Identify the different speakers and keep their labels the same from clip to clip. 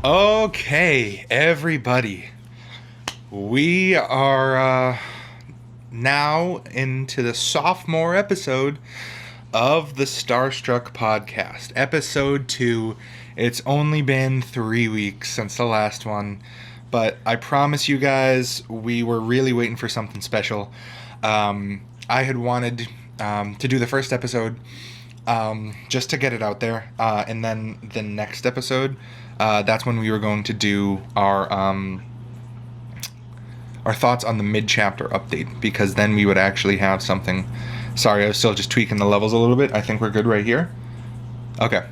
Speaker 1: Okay, everybody. We are now into the sophomore episode of the Starstruck podcast. Episode 2. It's only been 3 weeks since the last one, but I promise you guys, we were really waiting for something special. I had wanted to do the first episode just to get it out there, and then the next episode, that's when we were going to do our thoughts on the mid-chapter update, because then we would actually have something. Sorry, I was still just tweaking the levels a little bit. I think we're good right here. Okay.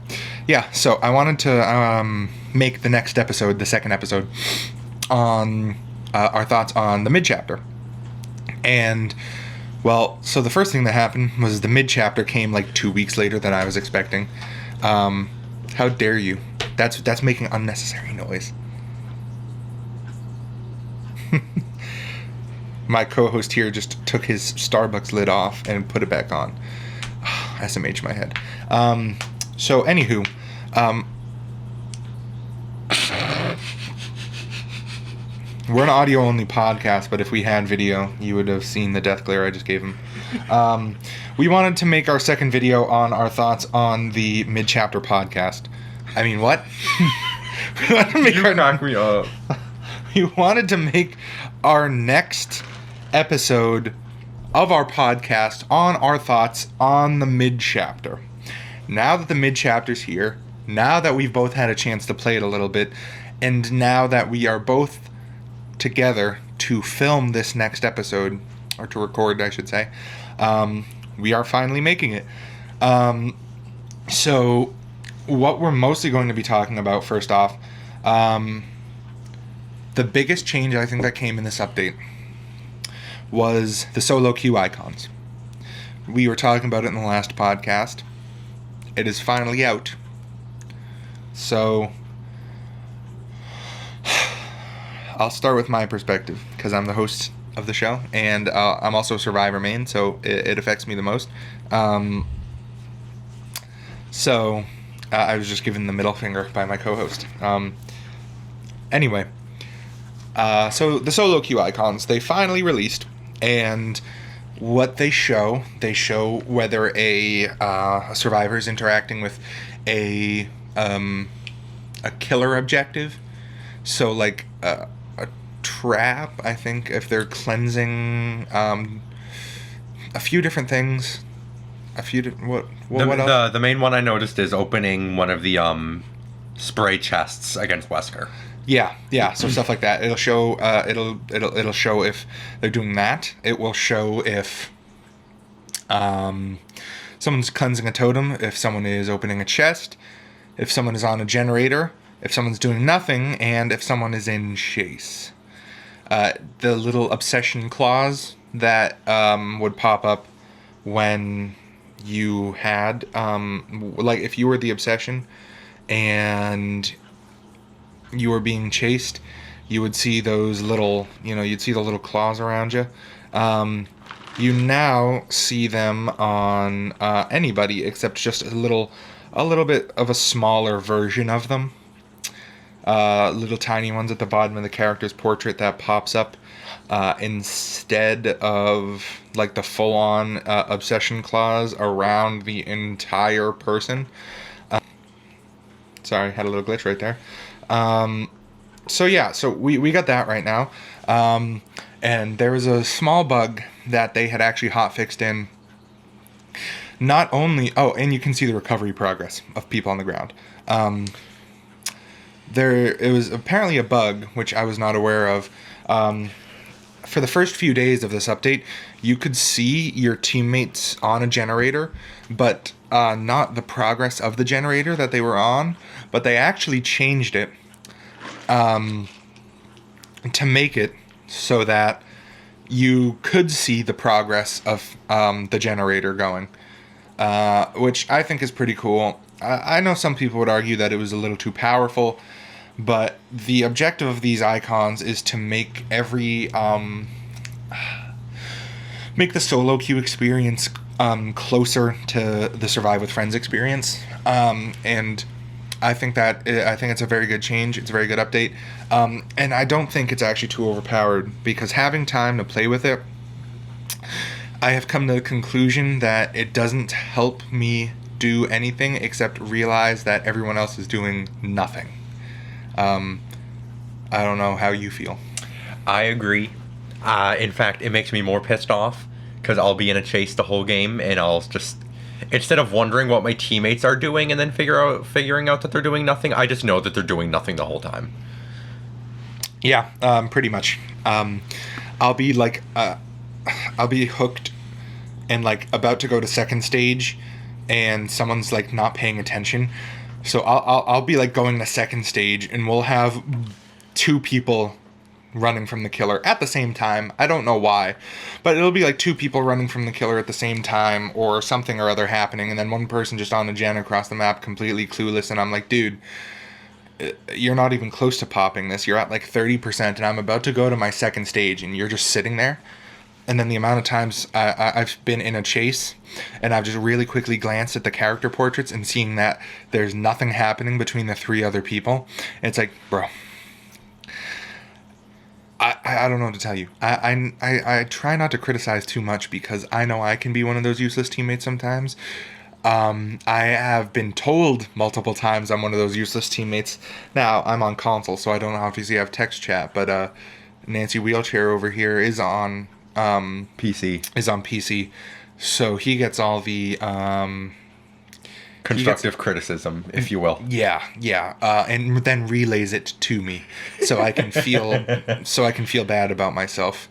Speaker 1: Yeah, so I wanted to make the next episode, the second episode, on our thoughts on the mid-chapter. And, well, so the first thing that happened was the mid-chapter came like 2 weeks later than I was expecting. How dare you? That's making unnecessary noise. My co-host here just took his Starbucks lid off and put it back on. SMH my head. So, anywho, we're an audio-only podcast, but if we had video, you would have seen the death glare I just gave him. We wanted to make our second video on our thoughts on the mid-chapter podcast. I mean, what? We wanted to make
Speaker 2: knock me up.
Speaker 1: We wanted to make our next episode of our podcast on our thoughts on the mid-chapter. Now that the mid-chapter's here, now that we've both had a chance to play it a little bit, and now that we are both together to film this next episode, or to record, I should say, we are finally making it. So, what we're mostly going to be talking about, first off, the biggest change I think that came in this update was the solo queue icons. We were talking about it in the last podcast. It is finally out. So, I'll start with my perspective, because I'm the host of the show, and I'm also a Survivor main, so it affects me the most. I was just given the middle finger by my co-host. Anyway, so the solo queue icons, they finally released, and what they show whether a survivor is interacting with a killer objective. So, like, a trap, I think, if they're cleansing a few different things. What else?
Speaker 2: The main one I noticed is opening one of the spray chests against Wesker.
Speaker 1: Yeah. So stuff like that. It'll show. It'll show if they're doing that. It will show if someone's cleansing a totem. If someone is opening a chest. If someone is on a generator. If someone's doing nothing, and if someone is in chase. The little obsession clause that would pop up when you had, like, if you were the obsession and you were being chased, you would see those little, you'd see the little claws around you. You now see them on anybody, except just a little bit of a smaller version of them. Little tiny ones at the bottom of the character's portrait that pops up instead of like the full-on obsession clause around the entire person. Sorry, had a little glitch right there. So we got that right now. And there was a small bug that they had actually hotfixed in. Not only... Oh, and you can see the recovery progress of people on the ground. It was apparently a bug, which I was not aware of. For the first few days of this update, you could see your teammates on a generator, but not the progress of the generator that they were on. But they actually changed it to make it so that you could see the progress of the generator going, which I think is pretty cool. I know some people would argue that it was a little too powerful, but the objective of these icons is to make make the solo queue experience closer to the Survive with Friends experience. And I think it's a very good change. It's a very good update, and I don't think it's actually too overpowered because having time to play with it, I have come to the conclusion that it doesn't help me do anything except realize that everyone else is doing nothing. I don't know how you feel.
Speaker 2: I agree. In fact, it makes me more pissed off because I'll be in a chase the whole game, and I'll just, instead of wondering what my teammates are doing and then figuring out that they're doing nothing, I just know that they're doing nothing the whole time.
Speaker 1: Yeah, pretty much. I'll be like, I'll be hooked and like about to go to second stage, and someone's like not paying attention. So I'll be like going to second stage, and we'll have 2 people running from the killer at the same time. I don't know why, but it'll be like 2 people running from the killer at the same time, or something or other happening, and then one person just on a gen across the map completely clueless, and I'm like, dude, you're not even close to popping this. You're at like 30%, and I'm about to go to my second stage, and you're just sitting there. And then the amount of times I've been in a chase, and I've just really quickly glanced at the character portraits and seeing that there's nothing happening between the 3 other people. And it's like, bro, I don't know what to tell you. I try not to criticize too much because I know I can be one of those useless teammates sometimes. I have been told multiple times I'm one of those useless teammates. Now, I'm on console, so I don't obviously have text chat, but Nancy Wheelchair over here is on PC. So he gets all the
Speaker 2: constructive criticism, if you will.
Speaker 1: Yeah, and then relays it to me, so I can feel bad about myself.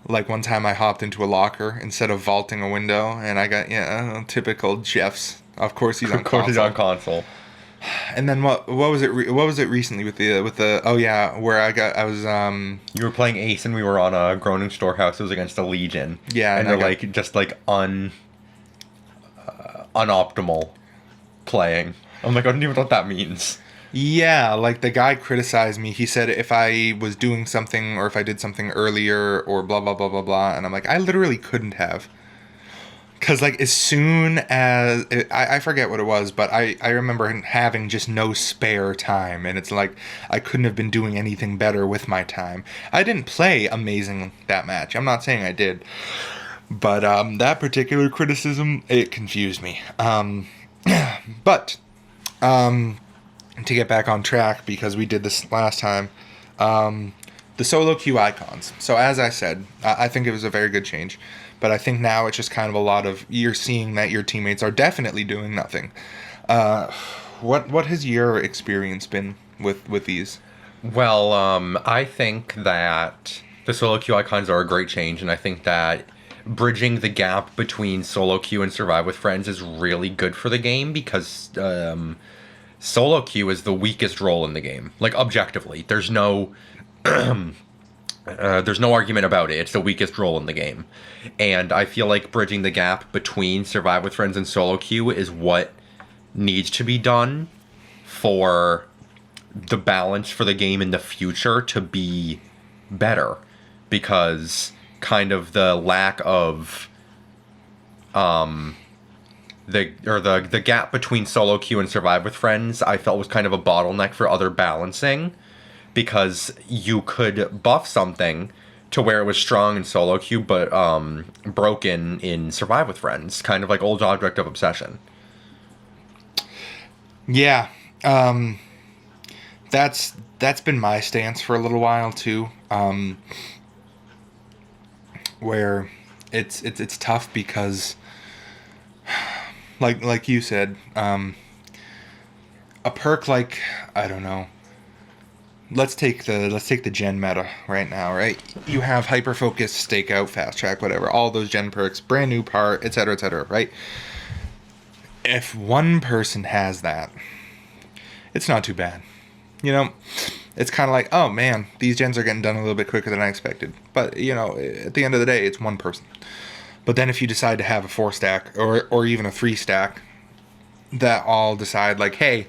Speaker 1: Like one time I hopped into a locker instead of vaulting a window, and I got typical Jeff's. Of course he's on console. And then what was it? What was it recently with the where I was
Speaker 2: you were playing Ace and we were on a Groaning Storehouse. It was against a Legion.
Speaker 1: Yeah,
Speaker 2: and they're unoptimal playing. I'm like, I don't even know what that means.
Speaker 1: Yeah, like the guy criticized me. He said if I was doing something or if I did something earlier or blah blah blah blah blah, and I'm like, I literally couldn't have. Because, like, as soon as... I forget what it was, but I remember having just no spare time. And it's like, I couldn't have been doing anything better with my time. I didn't play amazing that match. I'm not saying I did. But that particular criticism, it confused me. But, to get back on track, because we did this last time, the solo queue icons. So, as I said, I think it was a very good change. But I think now it's just kind of a lot of, you're seeing that your teammates are definitely doing nothing. What has your experience been with these?
Speaker 2: Well, I think that the solo queue icons are a great change, and I think that bridging the gap between solo queue and survive with friends is really good for the game, because solo queue is the weakest role in the game. Like, objectively, there's no... there's no argument about it. It's the weakest role in the game. And I feel like bridging the gap between Survive with Friends and solo queue is what needs to be done for the balance for the game in the future to be better. Because kind of the lack of the gap between solo queue and Survive with Friends, I felt was kind of a bottleneck for other balancing. Because you could buff something to where it was strong in solo queue, but broken in Survive with Friends, kind of like old Object of Obsession.
Speaker 1: Yeah, that's been my stance for a little while too. Where it's tough because, like you said, a perk like, I don't know. Let's take the gen meta right now, right? You have hyper focus, stakeout, fast track, whatever, all those gen perks, brand new part, etc., right? If one person has that, it's not too bad. You know, it's kind of like, oh man, these gens are getting done a little bit quicker than I expected. But, you know, at the end of the day, it's one person. But then if you decide to have a 4-stack or even a 3-stack, that all decide like, hey,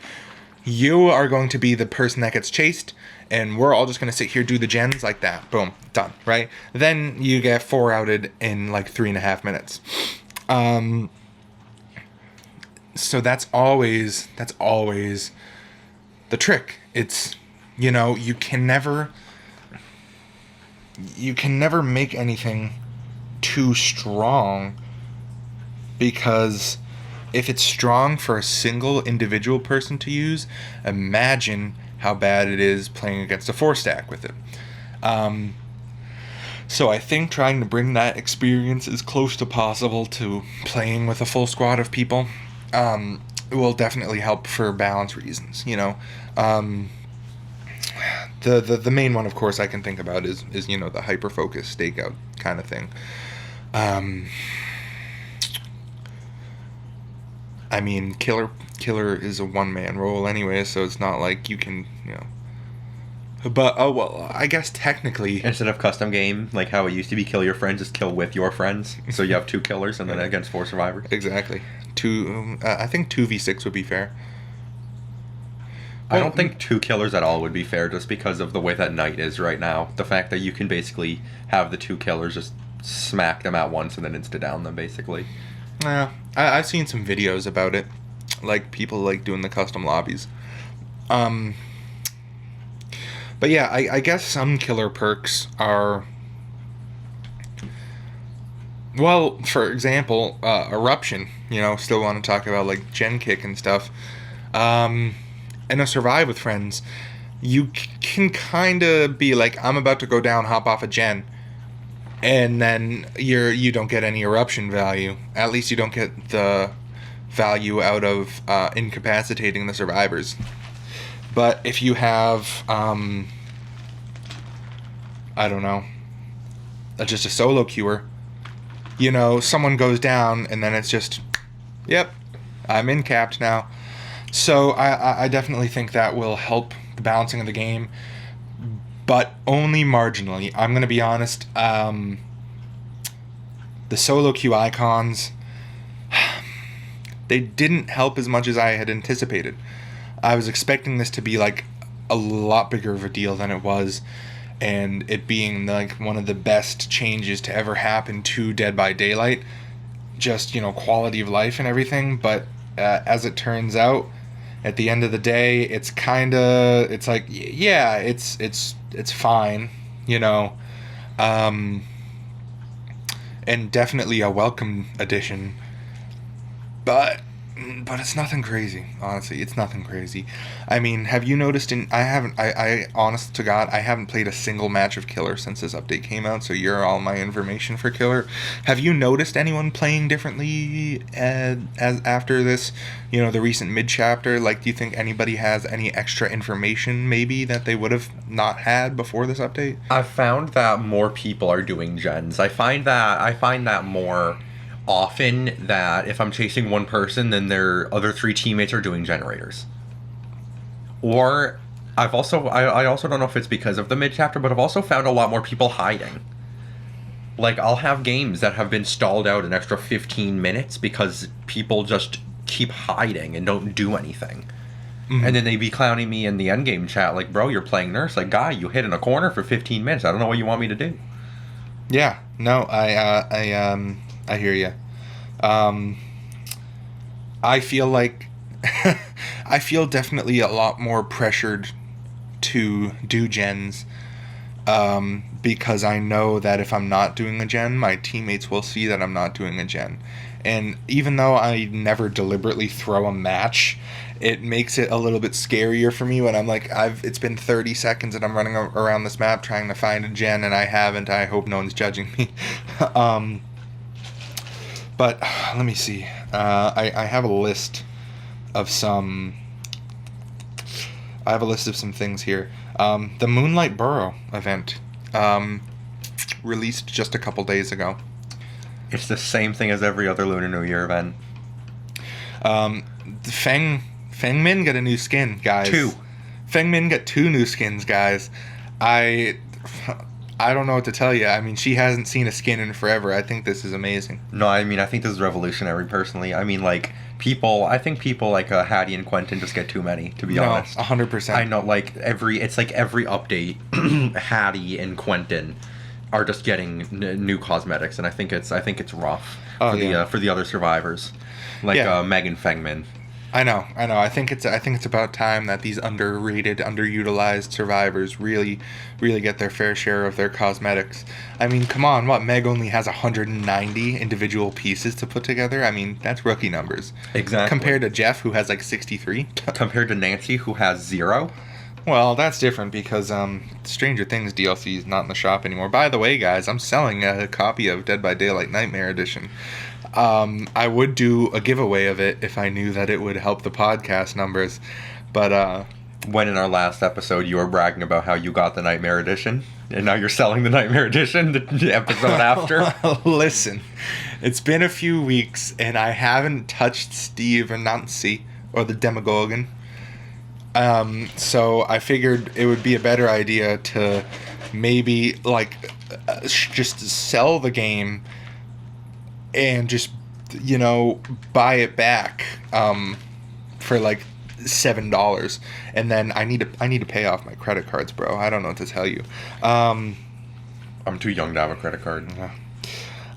Speaker 1: you are going to be the person that gets chased, and we're all just going to sit here, do the gens like that. Boom, done, right? Then you get 4 outed in like 3.5 minutes. So that's always the trick. It's, you can never make anything too strong, because if it's strong for a single individual person to use, imagine how bad it is playing against a 4-stack with it. So I think trying to bring that experience as close to possible to playing with a full squad of people will definitely help for balance reasons. The main one, of course, I can think about is the hyper focus stakeout kind of thing. I mean, killer is a one-man role anyway, so it's not like you can, But, I guess technically...
Speaker 2: Instead of custom game, like how it used to be, kill your friends is kill with your friends. So you have 2 killers and then against 4 survivors.
Speaker 1: Exactly. I think 2v6 would be fair.
Speaker 2: I don't think 2 killers at all would be fair, just because of the way that Night is right now. The fact that you can basically have the 2 killers just smack them at once and then insta-down them, basically.
Speaker 1: Yeah, I've seen some videos about it. Like, people like doing the custom lobbies. But yeah, I guess some killer perks are... Well, for example, Eruption. Still want to talk about, like, Gen Kick and stuff. In a Survive with Friends, you can kind of be like, I'm about to go down, hop off a gen, and then you don't get any eruption value. At least you don't get the value out of incapacitating the survivors. But if you have, I don't know, just a solo queuer, someone goes down, and then it's just, yep, I'm in-capped now. So I definitely think that will help the balancing of the game, but only marginally. I'm going to be honest. The solo queue icons, they didn't help as much as I had anticipated. I was expecting this to be like a lot bigger of a deal than it was, and it being like one of the best changes to ever happen to Dead by Daylight, just quality of life and everything. But as it turns out, at the end of the day, it's like, yeah, it's fine, and definitely a welcome addition, but it's nothing crazy. Honestly, it's nothing crazy. I mean, have you noticed? I honest to God, I haven't played a single match of Killer since this update came out. So you're all my information for Killer. Have you noticed anyone playing differently as after this? The recent mid chapter. Like, do you think anybody has any extra information maybe that they would have not had before this update?
Speaker 2: I've found that more people are doing gens. I find that more often, that if I'm chasing one person, then their other 3 teammates are doing generators. Or I also don't know if it's because of the mid chapter, but I've also found a lot more people hiding. Like, I'll have games that have been stalled out an extra 15 minutes because people just keep hiding and don't do anything. Mm-hmm. And then they be clowning me in the endgame chat like, bro, you're playing Nerf. Like, guy, you hid in a corner for 15 minutes. I don't know what you want me to do.
Speaker 1: Yeah, no, I hear you. I feel like I feel definitely a lot more pressured to do gens, because I know that if I'm not doing a gen, my teammates will see that I'm not doing a gen. And even though I never deliberately throw a match, it makes it a little bit scarier for me when I'm like, it's been 30 seconds and I'm running around this map trying to find a gen and I haven't. I hope no one's judging me. But let me see. I have a list of some. I have a list of some things here. The Moonlight Burrow event, released just a couple days ago.
Speaker 2: It's the same thing as every other Lunar New Year event.
Speaker 1: Feng Min got a new skin, guys.
Speaker 2: 2.
Speaker 1: Feng Min got 2 new skins, guys. I don't know what to tell you. I mean, she hasn't seen a skin in forever. I think this is amazing.
Speaker 2: No, I mean, I think this is revolutionary, personally. I mean, like, I think people like Hattie and Quentin just get too many, to be honest.
Speaker 1: 100%.
Speaker 2: I know, like, every update, Hattie and Quentin are just getting new cosmetics, and I think it's rough for the other survivors, like Megan Fengman.
Speaker 1: I know. I think it's about time that these underrated, underutilized survivors really, really get their fair share of their cosmetics. I mean, come on, what? Meg only has 190 individual pieces to put together. I mean, that's rookie numbers.
Speaker 2: Exactly.
Speaker 1: Compared to Jeff, who has like 63.
Speaker 2: Compared to Nancy, who has 0.
Speaker 1: Well, that's different because Stranger Things DLC is not in the shop anymore. By the way, guys, I'm selling a copy of Dead by Daylight Nightmare Edition. I would do a giveaway of it if I knew that it would help the podcast numbers, but
Speaker 2: when in our last episode you were bragging about how you got the Nightmare Edition, and now you're selling the Nightmare Edition the episode after.
Speaker 1: Listen, it's been a few weeks and I haven't touched Steve or Nancy or the Demogorgon. So I figured it would be a better idea to maybe just sell the game and just buy it back for like $7, and then I need to pay off my credit cards, bro. I don't know what to tell you.
Speaker 2: I'm too young to have a credit card.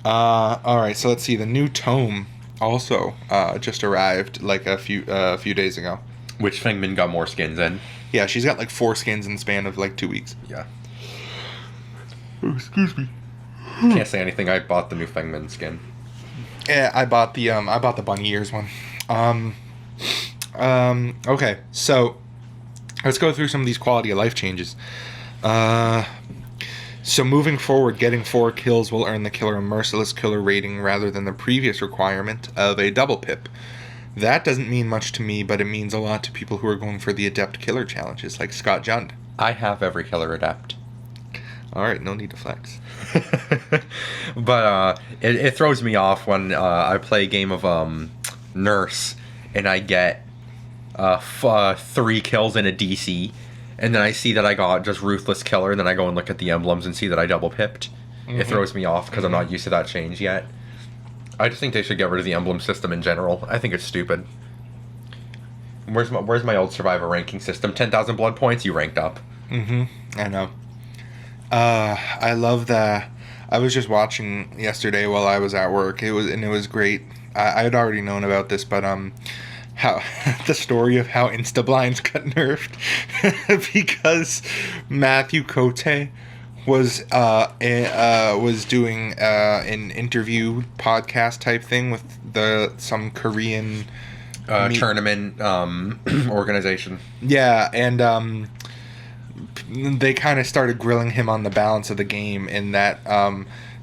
Speaker 1: All right, so let's see. The new tome also just arrived like a few days ago.
Speaker 2: Which Fengman got more skins in?
Speaker 1: Yeah, she's got like 4 skins in the span of like 2 weeks.
Speaker 2: Yeah.
Speaker 1: Oh, excuse me.
Speaker 2: Can't say anything. I bought the new Fengman skin.
Speaker 1: Yeah, I bought the bunny ears one. Okay, so let's go through some of these quality of life changes. So moving forward, getting 4 kills will earn the killer a merciless killer rating rather than the previous requirement of a double pip. That doesn't mean much to me, but it means a lot to people who are going for the adept killer challenges, like Scott Jund.
Speaker 2: I have every killer adept.
Speaker 1: All right, no need to flex.
Speaker 2: But it throws me off when I play a game of Nurse and I get 3 kills in a DC, and then I see that I got just Ruthless Killer, and then I go and look at the emblems and see that I double pipped. Mm-hmm. It throws me off because I'm not used to that change yet. I just think they should get rid of the emblem system in general. I think it's stupid. Where's my old survivor ranking system? 10,000 blood points, you ranked up.
Speaker 1: Mm-hmm. I know. I love that. I was just watching yesterday while I was at work. It was great. I had already known about this, but how the story of how Instablinds got nerfed because Matthew Cote was doing an interview podcast type thing with some Korean
Speaker 2: tournament organization.
Speaker 1: Yeah, and they kind of started grilling him on the balance of the game, in that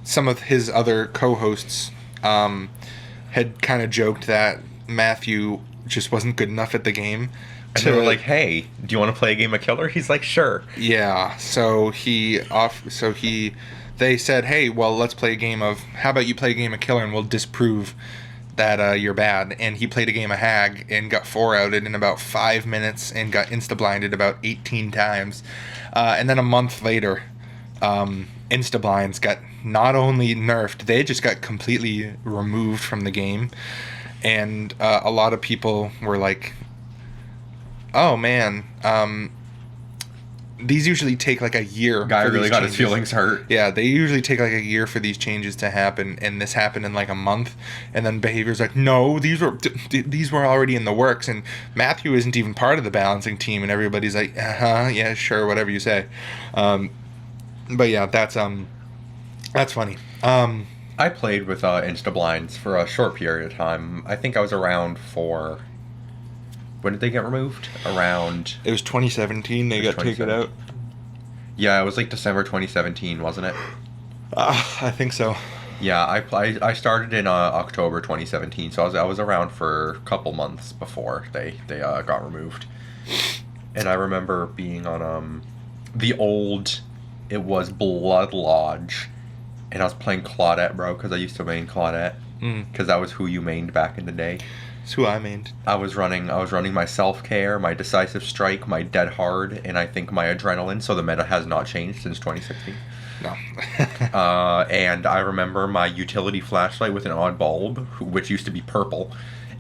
Speaker 1: some of his other co-hosts had kind of joked that Matthew just wasn't good enough at the game.
Speaker 2: And they were like, "Hey, do you want to play a game of Killer?" He's like, "Sure."
Speaker 1: Yeah. They said, "Hey, well, let's play a game of. How about you play a game of Killer, and we'll disprove that you're bad." And he played a game of Hag and got 4-outed in about 5 minutes and got insta-blinded about 18 times. And then a month later, insta-blinds got not only nerfed, they just got completely removed from the game. And a lot of people were like, "Oh man, these usually take like a year."
Speaker 2: Guy really got his feelings hurt.
Speaker 1: Yeah, they usually take like a year for these changes to happen, and this happened in like a month. And then behavior's like, "No, these were already in the works." And Matthew isn't even part of the balancing team, and everybody's like, yeah, sure, whatever you say." But yeah, that's funny.
Speaker 2: I played with Instablinds for a short period of time. I think I was around for... When did they get removed? Around...
Speaker 1: It was 2017 they got taken out.
Speaker 2: Yeah, it was like December 2017, wasn't it?
Speaker 1: I think so.
Speaker 2: Yeah, I started in October 2017, so I was around for a couple months before they got removed. And I remember being on the old... It was Blood Lodge. And I was playing Claudette, bro, because I used to main Claudette. Because that was who you mained back in the day.
Speaker 1: It's who I mained.
Speaker 2: I was running my Self-Care, my Decisive Strike, my Dead Hard, and I think my Adrenaline, so the meta has not changed since 2016.
Speaker 1: No.
Speaker 2: And I remember my Utility Flashlight with an odd bulb, which used to be purple,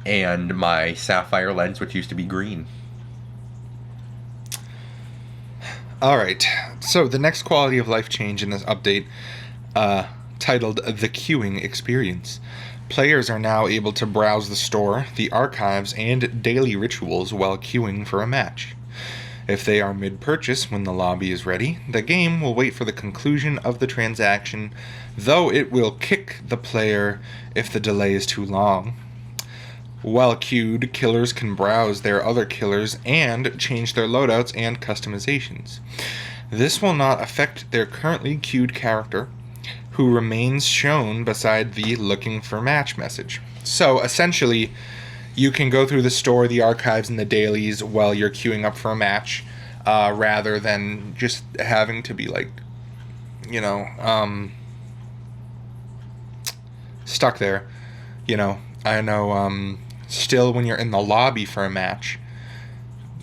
Speaker 2: and my Sapphire Lens, which used to be green.
Speaker 1: Alright, so the next quality of life change in this update, titled The Queuing Experience. Players are now able to browse the store, the archives, and daily rituals while queuing for a match. If they are mid-purchase when the lobby is ready, the game will wait for the conclusion of the transaction, though it will kick the player if the delay is too long. While queued, killers can browse their other killers and change their loadouts and customizations. This will not affect their currently queued character, who remains shown beside the looking for match message. So essentially, you can go through the store, the archives, and the dailies while you're queuing up for a match, rather than just having to be like, stuck there. I know, still when you're in the lobby for a match,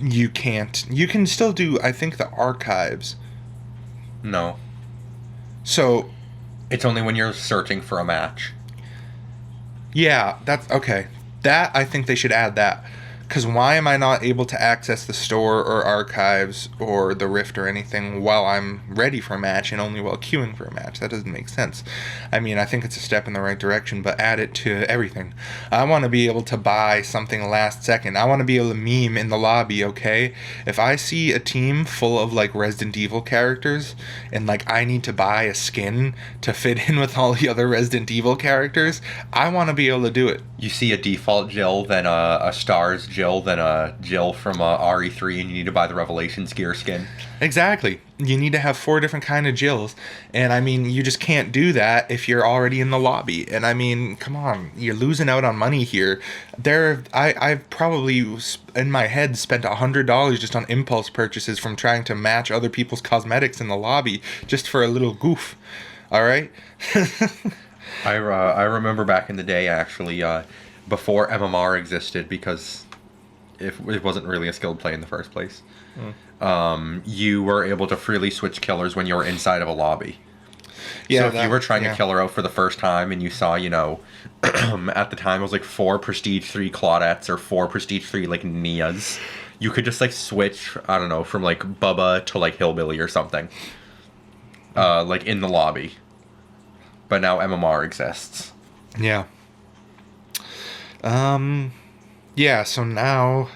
Speaker 1: you can't. You can still do, I think, the archives.
Speaker 2: No.
Speaker 1: So.
Speaker 2: It's only when you're searching for a match.
Speaker 1: Yeah, that's okay. That, I think they should add that. Because why am I not able to access the store or archives or the Rift or anything while I'm ready for a match and only while queuing for a match? That doesn't make sense. I mean, I think it's a step in the right direction, but add it to everything. I want to be able to buy something last second. I want to be able to meme in the lobby, okay? If I see a team full of, like, Resident Evil characters and, like, I need to buy a skin to fit in with all the other Resident Evil characters, I want to be able to do it.
Speaker 2: You see a default Jill, then a Stars Jill, then a Jill from Eyrie 3, and you need to buy the Revelations gear skin.
Speaker 1: Exactly. You need to have 4 different kind of Jills, and I mean, you just can't do that if you're already in the lobby. And I mean, come on, you're losing out on money here. I've probably in my head spent $100 just on impulse purchases from trying to match other people's cosmetics in the lobby just for a little goof. All right.
Speaker 2: I remember back in the day, actually, before MMR existed, because it wasn't really a skilled play in the first place. You were able to freely switch killers when you were inside of a lobby. Yeah, so if you were trying a killer out for the first time and you saw, at the time it was like 4 Prestige 3 Claudettes or 4 Prestige 3 like Nias, you could just like switch, I don't know, from like Bubba to like Hillbilly or something, like in the lobby. But now MMR exists.
Speaker 1: Yeah. Yeah, so now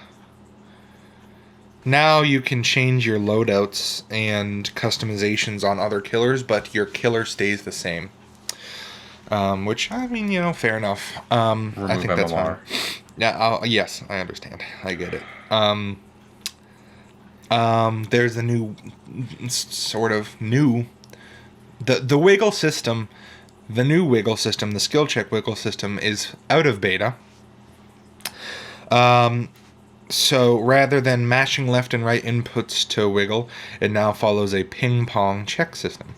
Speaker 1: you can change your loadouts and customizations on other killers, but your killer stays the same. Which, I mean, fair enough.
Speaker 2: Remove
Speaker 1: I think
Speaker 2: MMR.
Speaker 1: that's fine. Yeah, yes, I understand. I get it. There's a new, the wiggle system. The new wiggle system, the skill check wiggle system, is out of beta. So rather than mashing left and right inputs to wiggle, it now follows a ping-pong check system.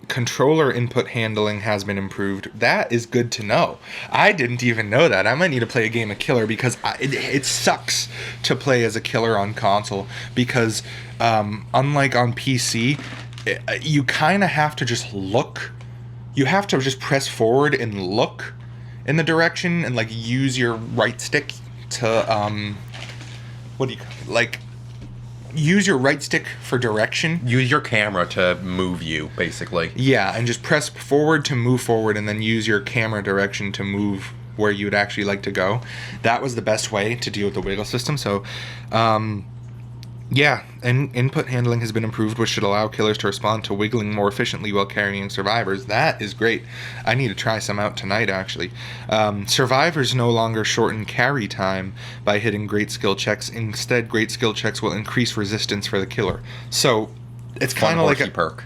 Speaker 1: Controller input handling has been improved. That is good to know. I didn't even know that. I might need to play a game of killer because it sucks to play as a killer on console because unlike on PC, you kind of have to just look. You have to just press forward and look in the direction and like use your right stick to use your right stick for direction.
Speaker 2: Use your camera to move you, basically.
Speaker 1: Yeah, and just press forward to move forward and then use your camera direction to move where you would actually like to go. That was the best way to deal with the wiggle system. So yeah, and input handling has been improved, which should allow killers to respond to wiggling more efficiently while carrying survivors. That is great. I need to try some out tonight, actually. Survivors no longer shorten carry time by hitting great skill checks. Instead, great skill checks will increase resistance for the killer. So it's kind of like a
Speaker 2: perk.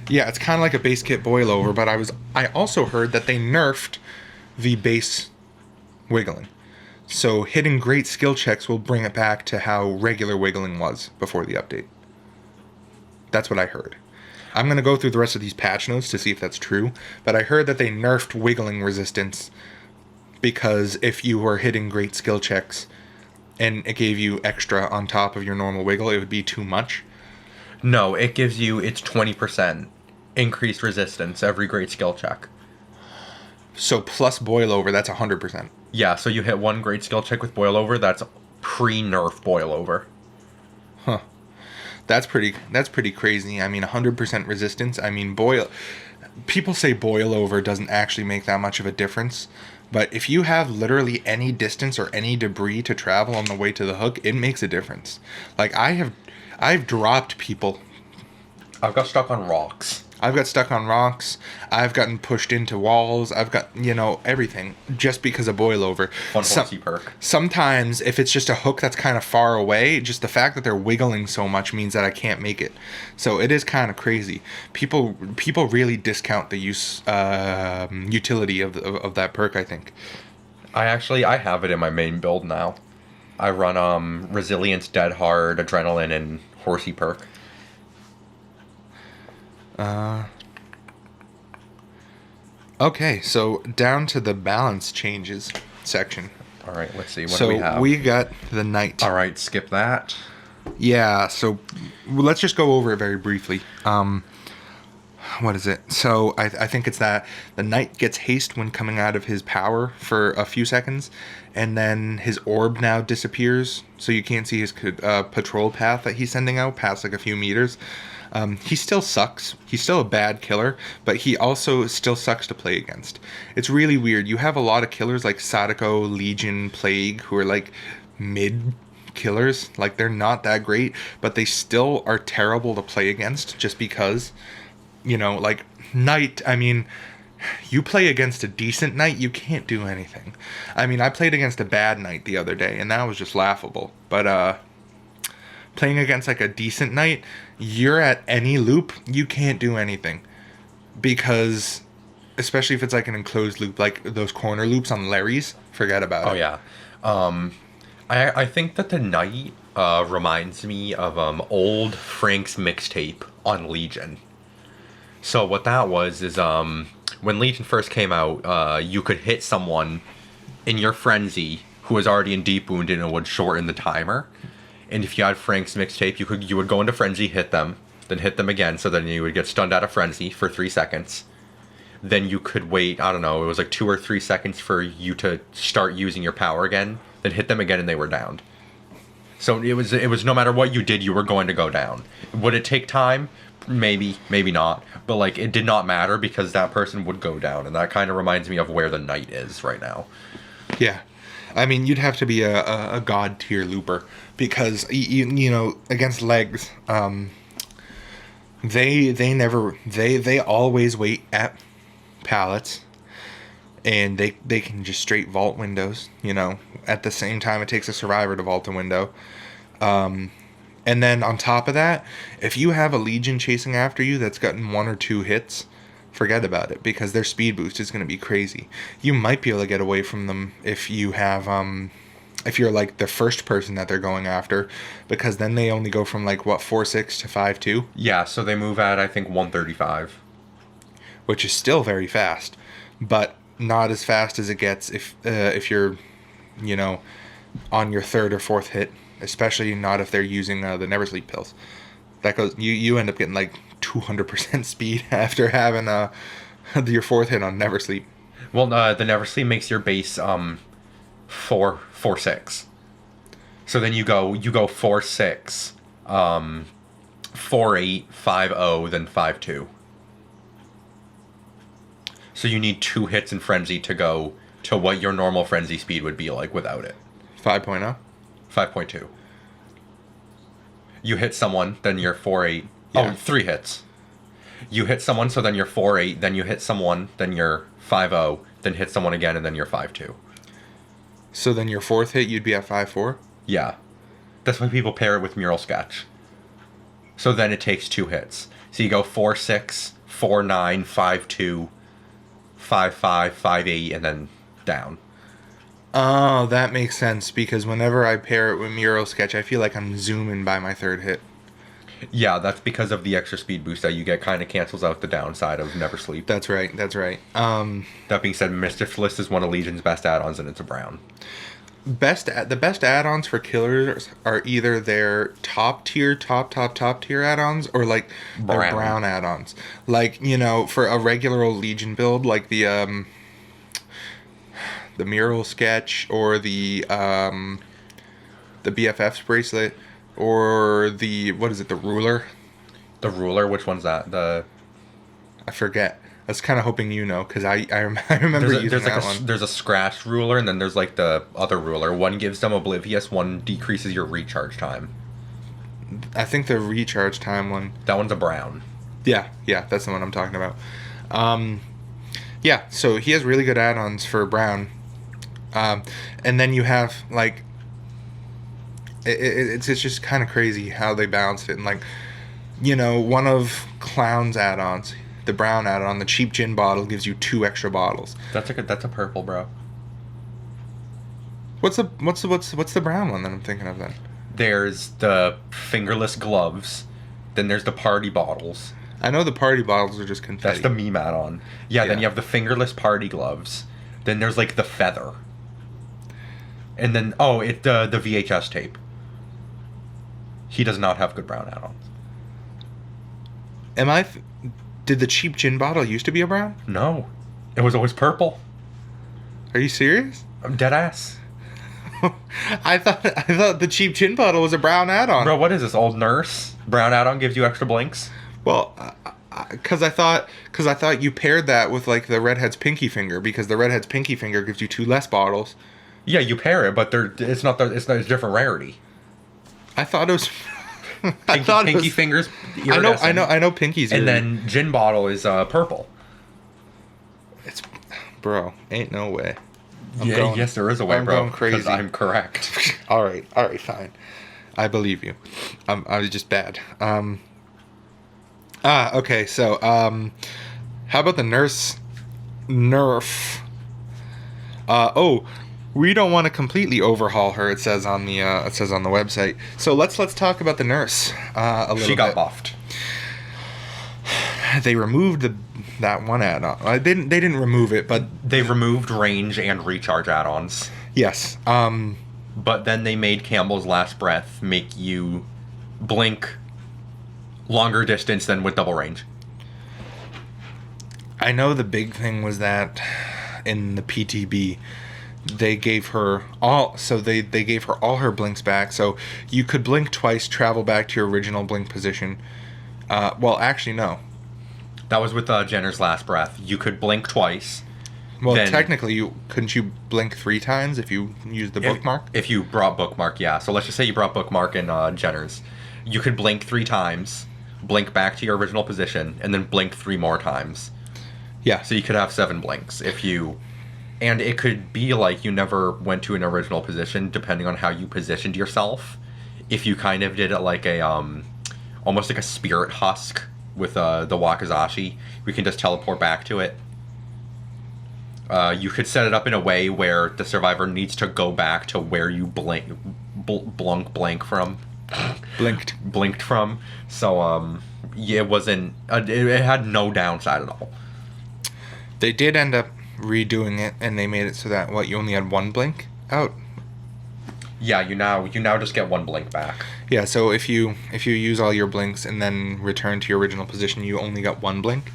Speaker 1: Yeah, it's kind of like a base kit boil over, but I also heard that they nerfed the base wiggling. So hitting great skill checks will bring it back to how regular wiggling was before the update. That's what I heard. I'm going to go through the rest of these patch notes to see if that's true, but I heard that they nerfed wiggling resistance because if you were hitting great skill checks and it gave you extra on top of your normal wiggle, it would be too much.
Speaker 2: No, it's 20% increased resistance every great skill check.
Speaker 1: So plus boil over, that's 100%.
Speaker 2: Yeah, so you hit one great skill check with boil over, that's pre-nerf boil over.
Speaker 1: Huh. That's pretty crazy. I mean, 100% resistance. I mean, boil. people say boil over doesn't actually make that much of a difference. But if you have literally any distance or any debris to travel on the way to the hook, it makes a difference. Like I've dropped people.
Speaker 2: I've got stuck on rocks.
Speaker 1: I've got stuck on rocks. I've gotten pushed into walls. I've got, everything just because of boil over.
Speaker 2: Fun horsey perk.
Speaker 1: Sometimes if it's just a hook that's kind of far away, just the fact that they're wiggling so much means that I can't make it. So it is kind of crazy. People really discount the utility of that perk, I think.
Speaker 2: I have it in my main build now. I run resilience, dead hard, adrenaline, and horsey perk.
Speaker 1: Okay, so down to the balance changes section.
Speaker 2: All right, let's see. What do we have?
Speaker 1: So we got the knight.
Speaker 2: All right, skip that.
Speaker 1: Yeah, so let's just go over it very briefly. What is it? So I think it's that the knight gets haste when coming out of his power for a few seconds, and then his orb now disappears, so you can't see his patrol path that he's sending out past like a few meters. He still sucks. He's still a bad killer, but he also still sucks to play against. It's really weird. You have a lot of killers like Sadako, Legion, Plague, who are like mid killers. Like they're not that great, but they still are terrible to play against just because, like Knight, I mean, you play against a decent Knight, you can't do anything. I mean, I played against a bad Knight the other day, and that was just laughable. But, playing against like a decent Knight, you're at any loop, you can't do anything. Because, especially if it's like an enclosed loop, like those corner loops on Larry's, forget about it.
Speaker 2: Oh, yeah. I think that the Knight reminds me of old Frank's mixtape on Legion. So what that was is when Legion first came out, you could hit someone in your frenzy who was already in deep wound and it would shorten the timer. And if you had Frank's mixtape, you would go into frenzy, hit them, then hit them again, so then you would get stunned out of frenzy for 3 seconds. Then you could wait, I don't know, it was like 2 or 3 seconds for you to start using your power again, then hit them again and they were downed. So it was no matter what you did, you were going to go down. Would it take time? Maybe, maybe not. But like it did not matter because that person would go down, and that kind of reminds me of where the Knight is right now.
Speaker 1: Yeah. I mean, you'd have to be a god tier looper because against legs, they always wait at pallets, and they can just straight vault windows. At the same time it takes a survivor to vault a window, and then on top of that, if you have a Legion chasing after you that's gotten 1 or 2 hits, forget about it, because their speed boost is going to be crazy. You might be able to get away from them if you have if you're like the first person that they're going after, because then they only go from like 4.6 to 5.2.
Speaker 2: Yeah, so they move at I think 135,
Speaker 1: which is still very fast, but not as fast as it gets if you're on your 3rd or 4th hit, especially not if they're using the Never Sleep pills. That goes, you end up getting like 200% speed after having your 4th hit on Never Sleep.
Speaker 2: Well, the Never Sleep makes your base 4.6. So then you go 4.6, 4.8, 5.0, then 5.2. So you need 2 hits in frenzy to go to what your normal frenzy speed would be like without it.
Speaker 1: 5.0?
Speaker 2: 5.2. You hit someone, then you're 4.8.
Speaker 1: Yeah.
Speaker 2: Oh, 3 hits. You hit someone, so then you're 4.8. Then you hit someone, then you're 5.0. Then hit someone again, and then you're 5.2.
Speaker 1: So then your 4th hit, you'd be at 5.4?
Speaker 2: Yeah. That's why people pair it with Mural Sketch. So then it takes 2 hits. So you go 4.6, 4.9, 5.2, 5.5, 5.8, and then down.
Speaker 1: Oh, that makes sense, because whenever I pair it with Mural Sketch, I feel like I'm zooming by my 3rd hit.
Speaker 2: Yeah, that's because of the extra speed boost that you get kind of cancels out the downside of Never Sleep.
Speaker 1: That's right.
Speaker 2: That being said, Mischief List is one of Legion's best add-ons, and it's a brown.
Speaker 1: The best add-ons for killers are either their top tier add-ons, or like their brown add-ons. Like, for a regular old Legion build, like the Mural Sketch, or the BFF's bracelet, or the, what is it, the ruler?
Speaker 2: The ruler? Which one's that?
Speaker 1: I forget. I was kind of hoping you know, because I remember using that one.
Speaker 2: There's a scratch ruler, and then there's like the other ruler. One gives them Oblivious, one decreases your recharge time.
Speaker 1: I think the recharge time one.
Speaker 2: That one's a brown.
Speaker 1: Yeah, that's the one I'm talking about. Yeah, so he has really good add-ons for brown. And then you have, like, it's just kind of crazy how they balanced it. And, like, you know, one of Clown's add-ons, the brown add-on, the cheap gin bottle, gives you 2 extra bottles.
Speaker 2: That's a purple, bro.
Speaker 1: What's the brown one that I'm thinking of then?
Speaker 2: There's the fingerless gloves. Then there's the party bottles.
Speaker 1: I know the party bottles are just confetti.
Speaker 2: That's the meme add-on. Yeah, then you have the fingerless party gloves. Then there's like the feather. And then the VHS tape. He does not have good brown add-ons.
Speaker 1: Did the cheap gin bottle used to be a brown?
Speaker 2: No. It was always purple.
Speaker 1: Are you serious?
Speaker 2: I'm dead ass.
Speaker 1: I thought the cheap gin bottle was a brown add-on.
Speaker 2: Bro, what is this? Old Nurse? Brown add-on gives you extra blinks?
Speaker 1: Well, because I thought you paired that with like the Redhead's Pinky Finger, because the Redhead's Pinky Finger gives you 2 less bottles.
Speaker 2: Yeah, you pair it, but it's not a different rarity.
Speaker 1: I thought it was.
Speaker 2: Pinky Fingers.
Speaker 1: I know Pinky's.
Speaker 2: And then gin bottle is purple.
Speaker 1: Bro, ain't no way.
Speaker 2: Yes, there is a way,
Speaker 1: I'm
Speaker 2: bro.
Speaker 1: going crazy.
Speaker 2: Because I'm correct.
Speaker 1: All right, fine. I believe you. I was just bad. Okay. So, how about the Nerf? We don't want to completely overhaul her. It says on the website. So let's talk about the nurse a little bit.
Speaker 2: She got buffed.
Speaker 1: They removed that one add-on. They didn't remove it, but
Speaker 2: they removed range and recharge add-ons.
Speaker 1: Yes.
Speaker 2: But then they made Campbell's Last Breath make you blink longer distance than with double range.
Speaker 1: I know the big thing was that in the PTB, they gave her all. So they gave her all her blinks back. So you could blink twice, travel back to your original blink position. Well, actually, no.
Speaker 2: That was with Jenner's Last Breath. You could blink twice.
Speaker 1: Well, technically, couldn't you blink 3 times if you used the bookmark?
Speaker 2: If you brought bookmark, yeah. So let's just say you brought bookmark in Jenner's. You could blink 3 times, blink back to your original position, and then blink 3 more times.
Speaker 1: Yeah.
Speaker 2: So you could have 7 blinks if you... And it could be like you never went to an original position, depending on how you positioned yourself. If you kind of did it like a... almost like a spirit husk with the Wakizashi. We can just teleport back to it. You could set it up in a way where the survivor needs to go back to where you blinked from. Blinked from. So, yeah, it wasn't... it had no downside at all.
Speaker 1: They did end up redoing it, and they made it so that, you only had 1 blink out?
Speaker 2: Yeah, you now just get 1 blink back.
Speaker 1: Yeah, so if you use all your blinks and then return to your original position, you only got 1 blink,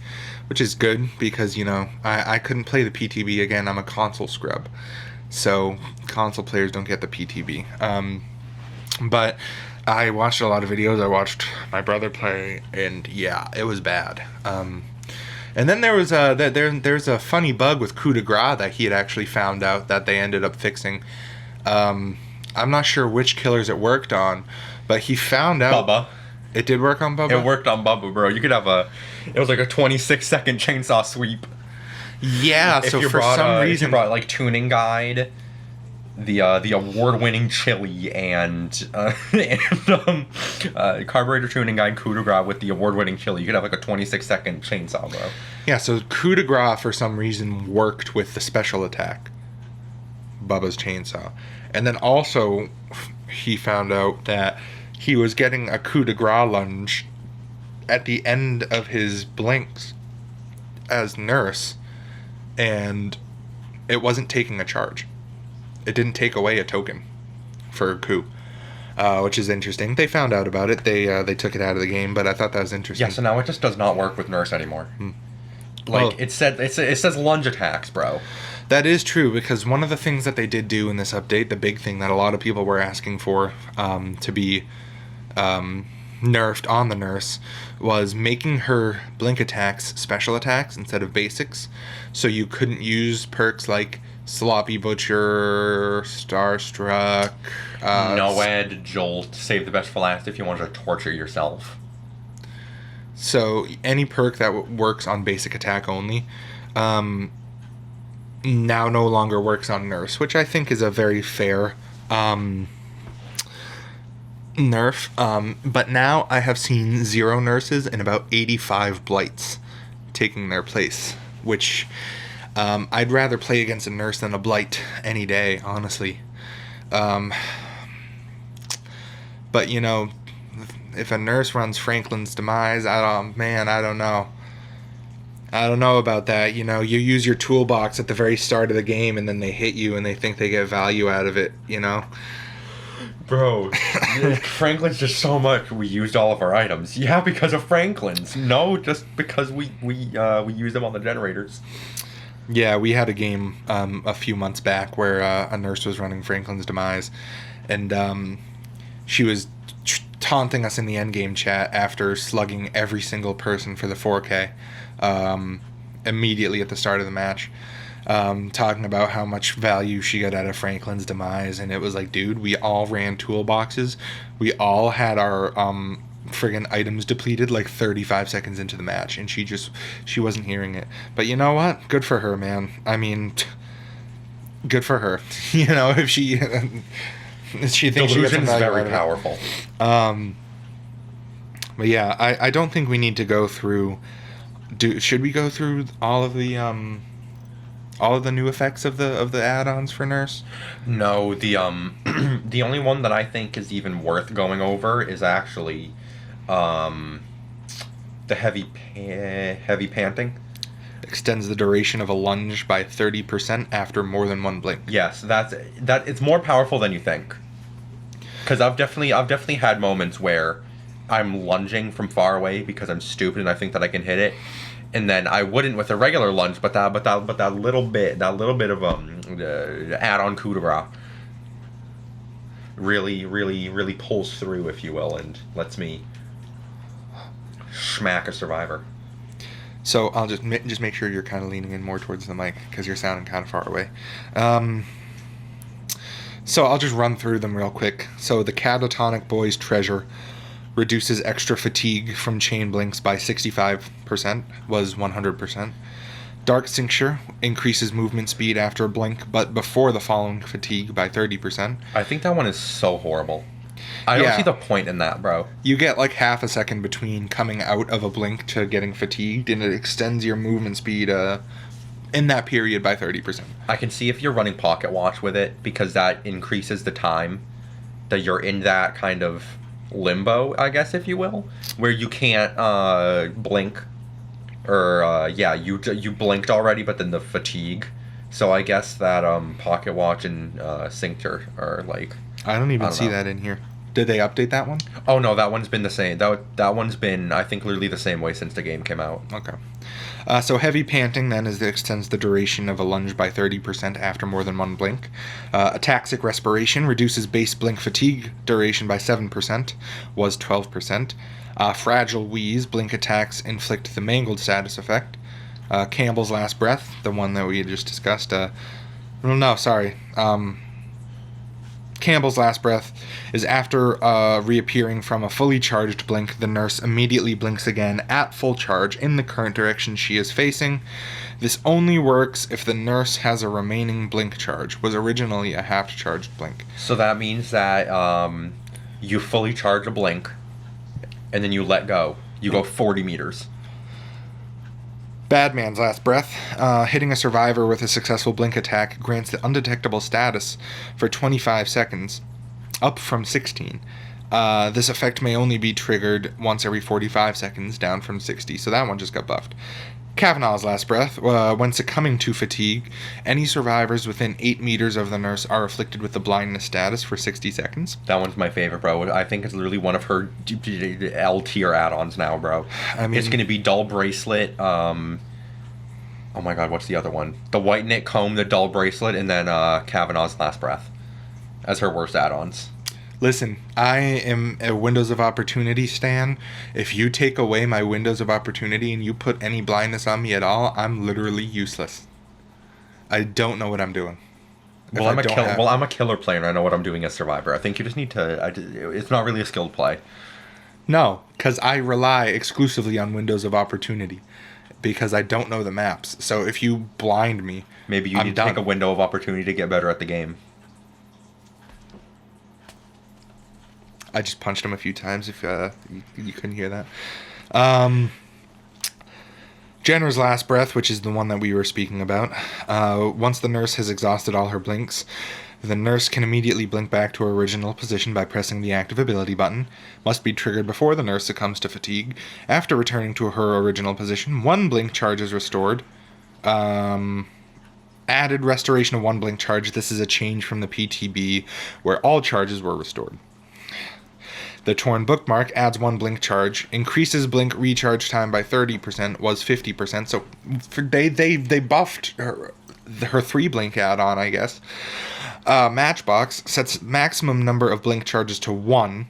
Speaker 1: which is good because, I couldn't play the PTB again. I'm a console scrub, so console players don't get the PTB. But I watched a lot of videos. I watched my brother play, and yeah, it was bad. And then there was there's a funny bug with coup de grace that he had actually found out that they ended up fixing. I'm not sure which killers it worked on, but he found out...
Speaker 2: Bubba.
Speaker 1: It did work on Bubba?
Speaker 2: It worked on Bubba, bro. You could have it was like a 26-second chainsaw sweep.
Speaker 1: Yeah, so for some reason...
Speaker 2: If you brought, like, Tuning Guide, the award-winning Chili, and Carburetor Tuning Guide, coup de grace with the award-winning Chili, you could have, like, a 26-second chainsaw, bro.
Speaker 1: Yeah, so coup de grace, for some reason, worked with the special attack. Bubba's chainsaw. And then also, he found out that he was getting a coup de grace lunge at the end of his blinks as nurse, and it wasn't taking a charge. It didn't take away a token for a coup, which is interesting. They found out about it. They took it out of the game, but I thought that was interesting.
Speaker 2: Yeah, so now it just does not work with nurse anymore. Like, it says lunge attacks, bro.
Speaker 1: That is true, because one of the things that they did do in this update, the big thing that a lot of people were asking for to be nerfed on the nurse was making her blink attacks special attacks instead of basics, so you couldn't use perks like Sloppy Butcher, Starstruck,
Speaker 2: Noed, Jolt, save the best for last if you want to torture yourself.
Speaker 1: so any perk that works on basic attack only now no longer works on nurse, which I think is a very fair nerf. But now I have seen 0 nurses and about 85 blights taking their place, which I'd rather play against a nurse than a blight any day, honestly. But you know, if a nurse runs Franklin's Demise, I don't know. I don't know about that. You know, you use your toolbox at the very start of the game and then they hit you and they think they get value out of it, you know?
Speaker 2: Bro, Franklin's just so much. We used all of our items. Yeah, because of Franklin's. No, just because we used them on the generators.
Speaker 1: Yeah, we had a game a few months back where a nurse was running Franklin's Demise, and she was taunting us in the endgame chat after slugging every single person for the 4K immediately at the start of the match, talking about how much value she got out of Franklin's Demise, and it was like, dude, we all ran toolboxes, we all had our friggin' items depleted like 35 seconds into the match, and she wasn't hearing it. But you know what? Good for her, man. I mean, good for her. You know, if she she thinks she gets some
Speaker 2: Delusion is
Speaker 1: value
Speaker 2: very
Speaker 1: out of it.
Speaker 2: powerful.
Speaker 1: But yeah, I don't think we need to go through. Should we go through all of the new effects of the add-ons for Nurse?
Speaker 2: No, the the only one that I think is even worth going over is actually the heavy panting.
Speaker 1: Extends the duration of a lunge by 30% after more than one blink.
Speaker 2: Yes, that it's more powerful than you think. Because I've definitely had moments where I'm lunging from far away because I'm stupid and I think that I can hit it, and then I wouldn't with a regular lunge, but that little bit of add-on coup de grace really pulls through, if you will, and lets me smack a survivor.
Speaker 1: So I'll just make sure you're kind of leaning in more towards the mic because you're sounding kind of far away. So I'll just run through them real quick. So the Catatonic Boy's Treasure reduces extra fatigue from chain blinks by 65%, was 100%. Dark Cincture increases movement speed after a blink, but before the following fatigue by 30%.
Speaker 2: I think that one is so horrible. I don't see the point in that, bro.
Speaker 1: You get like half a second between coming out of a blink to getting fatigued, and it extends your movement speed in that period by 30%.
Speaker 2: I can see if you're running Pocket Watch with it, because that increases the time that you're in that kind of limbo, I guess, if you will, where you can't blink, or you blinked already, but then the fatigue. So I guess that Pocket Watch and Cincture are like...
Speaker 1: I don't even see that in here. Did they update that one?
Speaker 2: Oh no, that one's been the same. That one's been, I think, literally the same way since the game came out.
Speaker 1: Okay. So heavy panting then extends the duration of a lunge by 30% after more than one blink. Ataxic respiration reduces base blink fatigue duration by 7%, was 12%. Fragile wheeze, blink attacks inflict the mangled status effect. Campbell's last breath, the one that we just discussed. Campbell's last breath is after reappearing from a fully charged blink, the nurse immediately blinks again at full charge in the current direction she is facing. This only works if the nurse has a remaining blink charge, was originally a half-charged blink.
Speaker 2: So that means that you fully charge a blink, and then you let go. You go 40 meters.
Speaker 1: Badman's last breath. Hitting a survivor with a successful blink attack grants the undetectable status for 25 seconds, up from 16. This effect may only be triggered once every 45 seconds, down from 60, so that one just got buffed. Kavanaugh's last breath. When succumbing to fatigue, any survivors within 8 meters of the nurse are afflicted with the blindness status for 60 seconds.
Speaker 2: That one's my favorite, bro. I think it's literally one of her L tier add-ons now, bro. I mean, it's going to be Dull Bracelet. Oh my god, what's the other one? The White Knit Comb, the Dull Bracelet, and then Kavanaugh's last breath as her worst add-ons.
Speaker 1: Listen, I am a windows of opportunity stan. If you take away my windows of opportunity and you put any blindness on me at all, I'm literally useless. I don't know what I'm doing. If
Speaker 2: Well,
Speaker 1: I don't have-
Speaker 2: I'm a killer player, and I know what I'm doing as Survivor. I think you just need to. It's not really a skilled play.
Speaker 1: No, because I rely exclusively on windows of opportunity because I don't know the maps. So if you blind me,
Speaker 2: Maybe you
Speaker 1: I'm
Speaker 2: need
Speaker 1: done.
Speaker 2: to take a window of opportunity to get better at the game.
Speaker 1: I just punched him a few times if you couldn't hear that. Jenner's last breath, which is the one that we were speaking about. Once the nurse has exhausted all her blinks, the nurse can immediately blink back to her original position by pressing the active ability button. Must be triggered before the nurse succumbs to fatigue. After returning to her original position, one blink charge is restored. Added restoration of one blink charge. This is a change from the PTB where all charges were restored. The torn bookmark adds one blink charge, increases blink recharge time by 30%, was 50%. So they buffed her 3 blink add-on, I guess. Matchbox sets maximum number of blink charges to 1,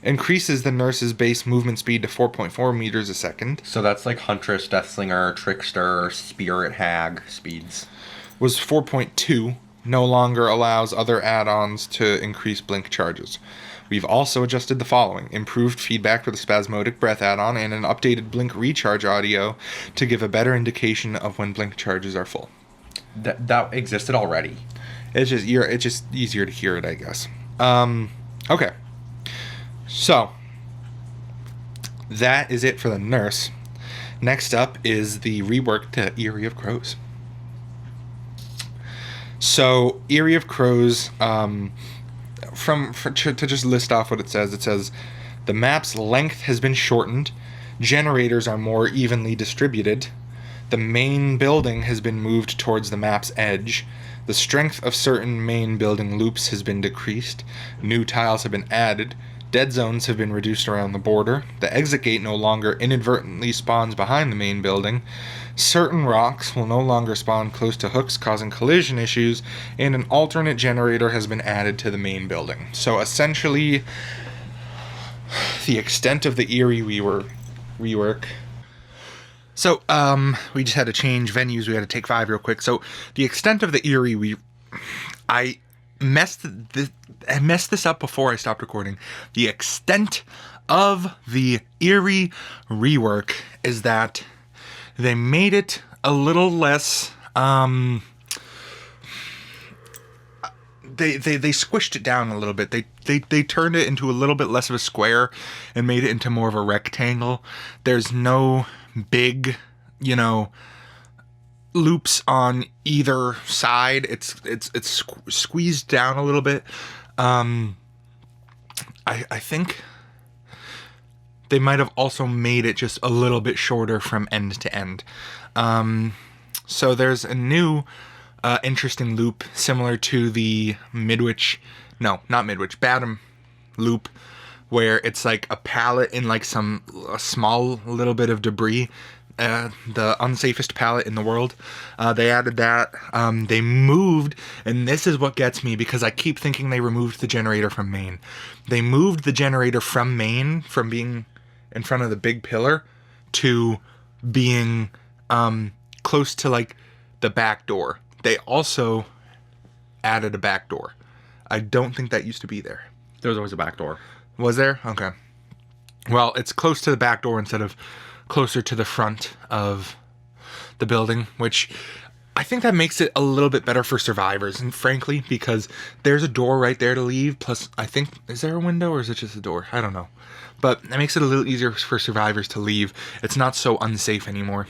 Speaker 1: increases the nurse's base movement speed to 4.4 meters a second.
Speaker 2: So that's like Huntress, Deathslinger, Trickster, Spirit Hag speeds.
Speaker 1: Was 4.2, no longer allows other add-ons to increase blink charges. We've also adjusted the following: improved feedback for the spasmodic breath add-on and an updated blink recharge audio to give a better indication of when blink charges are full.
Speaker 2: That existed already.
Speaker 1: It's just easier to hear it, I guess. Okay. So that is it for the nurse. Next up is the rework to Eyrie of Crows. So Eyrie of Crows, to just list off what it says the map's length has been shortened, generators are more evenly distributed, the main building has been moved towards the map's edge, the strength of certain main building loops has been decreased, new tiles have been added, dead zones have been reduced around the border, the exit gate no longer inadvertently spawns behind the main building, certain rocks will no longer spawn close to hooks causing collision issues, and an alternate generator has been added to the main building. So essentially, the extent of the Eyrie rework. So, we just had to change venues. We had to take 5 real quick. So, the extent of the Eyrie, I messed this up before I stopped recording. The extent of the Eyrie rework is that they made it a little less, they squished it down a little bit. They turned it into a little bit less of a square and made it into more of a rectangle. There's no big, loops on either side. It's squeezed down a little bit. I think they might have also made it just a little bit shorter from end to end. So there's a new interesting loop similar to the Badham loop, where it's like a pallet in like a small little bit of debris, the unsafest pallet in the world. They added that. They moved, and this is what gets me because I keep thinking they removed the generator from main. They moved the generator from main, from being in front of the big pillar to being close to like the back door. They also added a back door. I don't think that used to be there.
Speaker 2: There was always a back door.
Speaker 1: Was there? Okay. Well, it's close to the back door instead of closer to the front of the building, which I think that makes it a little bit better for survivors. And frankly, because there's a door right there to leave. Plus, I think, is there a window or is it just a door? I don't know. But it makes it a little easier for survivors to leave. It's not so unsafe anymore.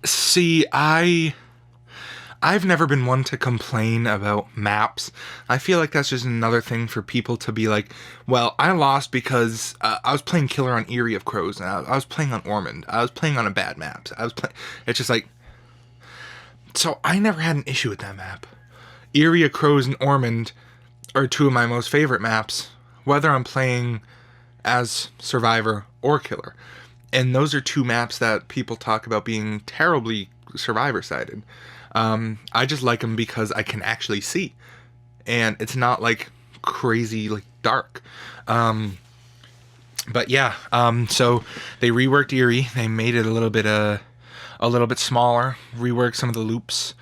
Speaker 1: See, I've never been one to complain about maps. I feel like that's just another thing for people to be like, well, I lost because I was playing Killer on Eyrie of Crows, and I was playing on Ormond. I was playing on a bad map. It's just like, so I never had an issue with that map. Eyrie of Crows and Ormond are 2 of my most favorite maps, whether I'm playing as Survivor or Killer. And those are 2 maps that people talk about being terribly Survivor-sided. I just like them because I can actually see. and it's not like crazy like dark. But yeah, so they reworked Eyrie. They made it a little bit smaller, reworked some of the loops,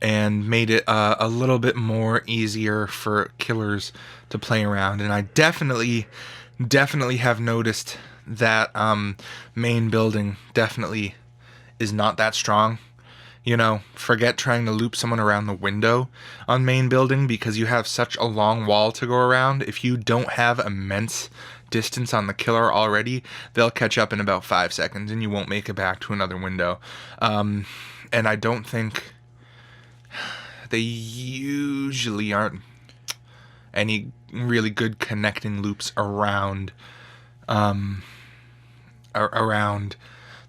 Speaker 1: and made it a little bit more easier for killers to play around. And I definitely have noticed that main building definitely is not that strong. You know, forget trying to loop someone around the window on main building because you have such a long wall to go around. If you don't have immense distance on the killer already, they'll catch up in about 5 seconds and you won't make it back to another window. And I don't think they usually aren't any really good connecting loops around the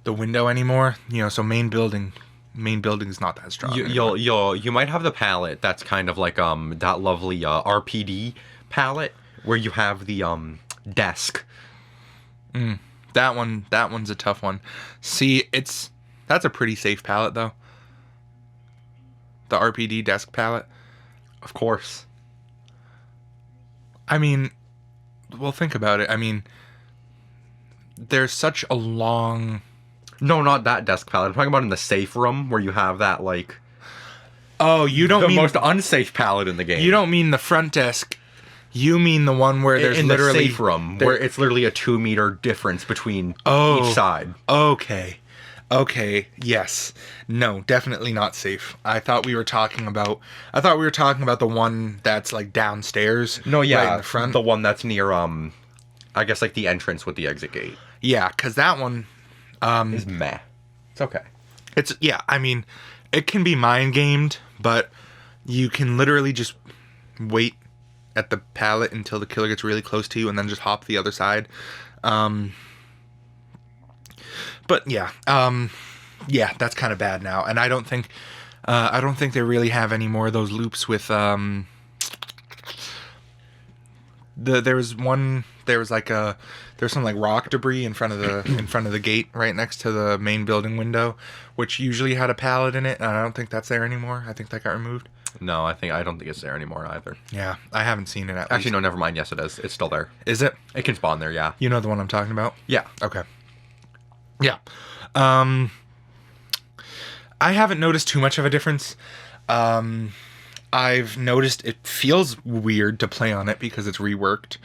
Speaker 1: window anymore. You know, so main building is not that strong.
Speaker 2: You might have the palette that's kind of like that lovely RPD palette where you have the desk.
Speaker 1: That one's a tough one. See, that's a pretty safe palette though. The RPD desk palette.
Speaker 2: Of course.
Speaker 1: I mean, well, think about it. I mean, there's such a long...
Speaker 2: No, not that desk palette. I'm talking about in the safe room where you have that, like...
Speaker 1: Oh, you don't mean...
Speaker 2: the most unsafe palette in the game.
Speaker 1: You don't mean the front desk. You mean the one where there's
Speaker 2: in
Speaker 1: literally...
Speaker 2: the safe room, where it's literally a 2-meter difference between each side.
Speaker 1: Okay, yes. No, definitely not safe. I thought we were talking about the one that's like downstairs.
Speaker 2: No, yeah,
Speaker 1: right in the front.
Speaker 2: The one that's near I guess like the entrance with the exit gate.
Speaker 1: Yeah, cuz that one
Speaker 2: is meh. It's okay.
Speaker 1: I mean, it can be mind gamed, but you can literally just wait at the pallet until the killer gets really close to you and then just hop the other side. But yeah, that's kind of bad now, and I don't think they really have any more of those loops with there was some like rock debris in front of the gate right next to the main building window, which usually had a pallet in it, and I don't think that's there anymore. I think that got removed.
Speaker 2: No, I don't think it's there anymore either.
Speaker 1: Yeah, I haven't seen it.
Speaker 2: Actually, no, never mind. Yes, it is. It's still there.
Speaker 1: Is it?
Speaker 2: It can spawn there. Yeah.
Speaker 1: You know the one I'm talking about?
Speaker 2: Yeah.
Speaker 1: Okay. Yeah. I haven't noticed too much of a difference. I've noticed it feels weird to play on it because it's reworked,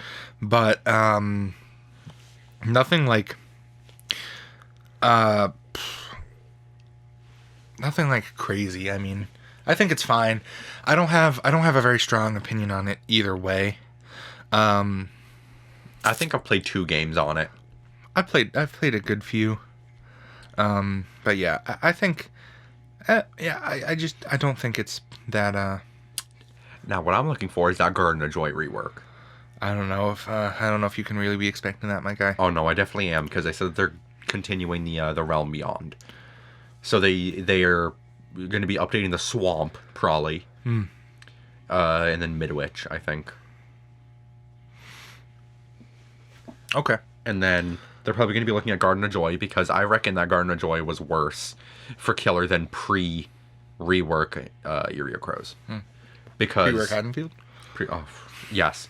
Speaker 1: but nothing like crazy. I mean, I think it's fine. I don't have a very strong opinion on it either way.
Speaker 2: I think I've played 2 games on it.
Speaker 1: I've played a good few. But yeah, I think, I don't think it's that,
Speaker 2: Now, what I'm looking for is that Garden of Joy rework.
Speaker 1: I don't know if you can really be expecting that, my guy.
Speaker 2: Oh no, I definitely am, because they said they're continuing the Realm Beyond. So they are going to be updating the swamp, probably. And then Midwich, I think.
Speaker 1: Okay.
Speaker 2: And then they're probably going to be looking at Garden of Joy, because I reckon that Garden of Joy was worse for killer than pre-rework Eyrie Crows. Because
Speaker 1: Rework Haddonfield?
Speaker 2: Yes.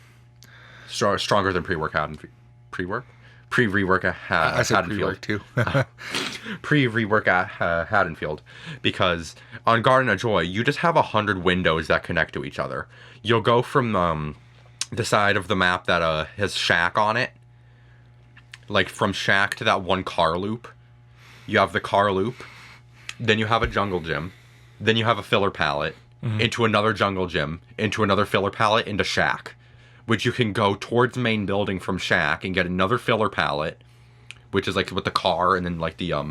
Speaker 2: Stronger than pre-work Haddonfield. Pre-work? Pre-rework
Speaker 1: I said
Speaker 2: Haddonfield.
Speaker 1: pre-work too.
Speaker 2: Pre-rework Haddonfield. Because on Garden of Joy, you just have 100 windows that connect to each other. You'll go from the side of the map that has shack on it. Like from shack to that one car loop. You have the car loop. Then you have a jungle gym. Then you have a filler pallet. Into another jungle gym. Into another filler pallet. Into shack. Which you can go towards main building from shack and get another filler pallet. Which is like with the car and then like the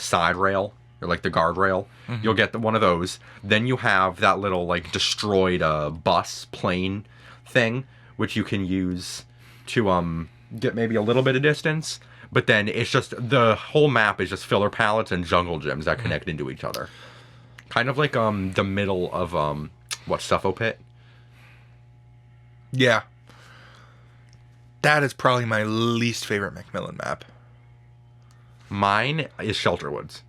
Speaker 2: side rail. Or like the guardrail. You'll get one of those. Then you have that little like destroyed bus plane thing. Which you can use to get maybe a little bit of distance, but then it's just the whole map is just filler pallets and jungle gyms that connect into each other, kind of like the middle of Suffo Pit.
Speaker 1: Yeah, that is probably my least favorite Macmillan map.
Speaker 2: Mine is Shelterwoods.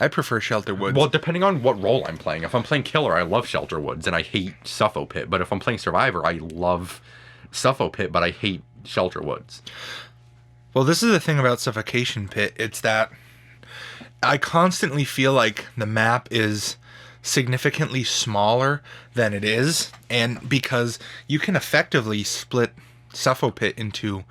Speaker 1: I prefer Shelter Woods.
Speaker 2: Well, depending on what role I'm playing. If I'm playing Killer, I love Shelter Woods, and I hate Suffo Pit. But if I'm playing Survivor, I love Suffo Pit, but I hate Shelter Woods.
Speaker 1: Well, this is the thing about Suffocation Pit. It's that I constantly feel like the map is significantly smaller than it is, and because you can effectively split Suffo Pit into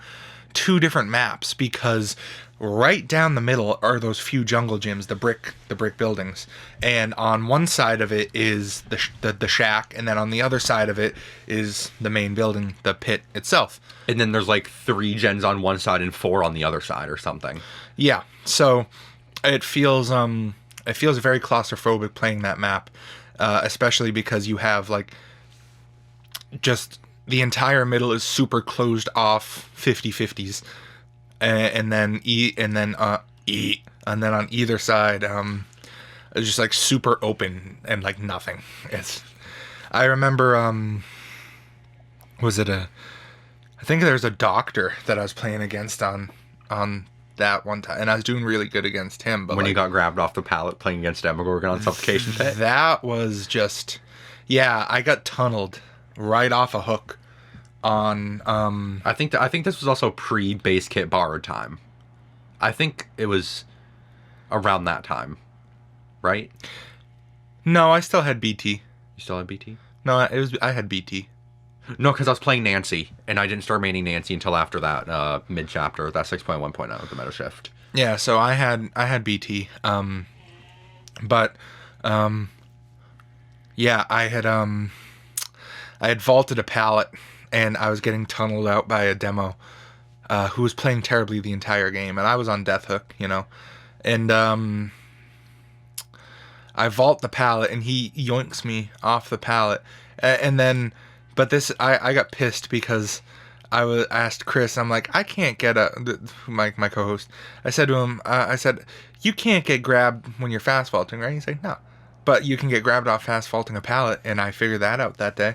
Speaker 1: 2 different maps, because right down the middle are those few jungle gyms, the brick buildings, and on one side of it is the shack, and then on the other side of it is the main building, the pit itself.
Speaker 2: And then there's like 3 gens on one side and 4 on the other side or something.
Speaker 1: Yeah, so it feels very claustrophobic playing that map, especially because you have like just the entire middle is super closed off 50-50s, and then on either side it's just like super open and like nothing. I remember I think there's a doctor that I was playing against on that one time, and I was doing really good against him. But
Speaker 2: when you got grabbed off the pallet playing against Demogorgon on Suffocation Pit?
Speaker 1: That was just... Yeah, I got tunneled right off a hook on...
Speaker 2: I think this was also pre-base kit borrowed time. I think it was around that time, right?
Speaker 1: No, I still had BT.
Speaker 2: You still had BT?
Speaker 1: No, I had BT.
Speaker 2: No, because I was playing Nancy, and I didn't start maining Nancy until after that mid-chapter, that 6.1.0, the meta shift.
Speaker 1: Yeah, so I had BT, but yeah, I had vaulted a pallet, and I was getting tunneled out by a demo who was playing terribly the entire game, and I was on death hook, and I vault the pallet, and he yoinks me off the pallet, and then... But this, I got pissed because I asked Chris, I'm like, I can't get my co-host. I said to him, you can't get grabbed when you're fast vaulting, right? He's like, no. But you can get grabbed off fast vaulting a pallet, and I figured that out that day.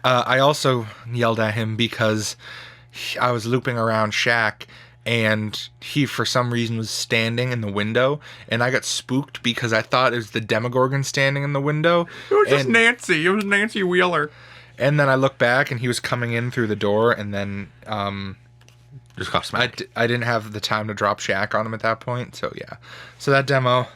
Speaker 1: I also yelled at him because I was looping around Shack, and he, for some reason, was standing in the window, and I got spooked because I thought it was the Demogorgon standing in the window.
Speaker 2: It was just Nancy. It was Nancy Wheeler.
Speaker 1: And then I looked back, and he was coming in through the door, and then
Speaker 2: just got smacked.
Speaker 1: I didn't have the time to drop Shack on him at that point, so yeah. So that demo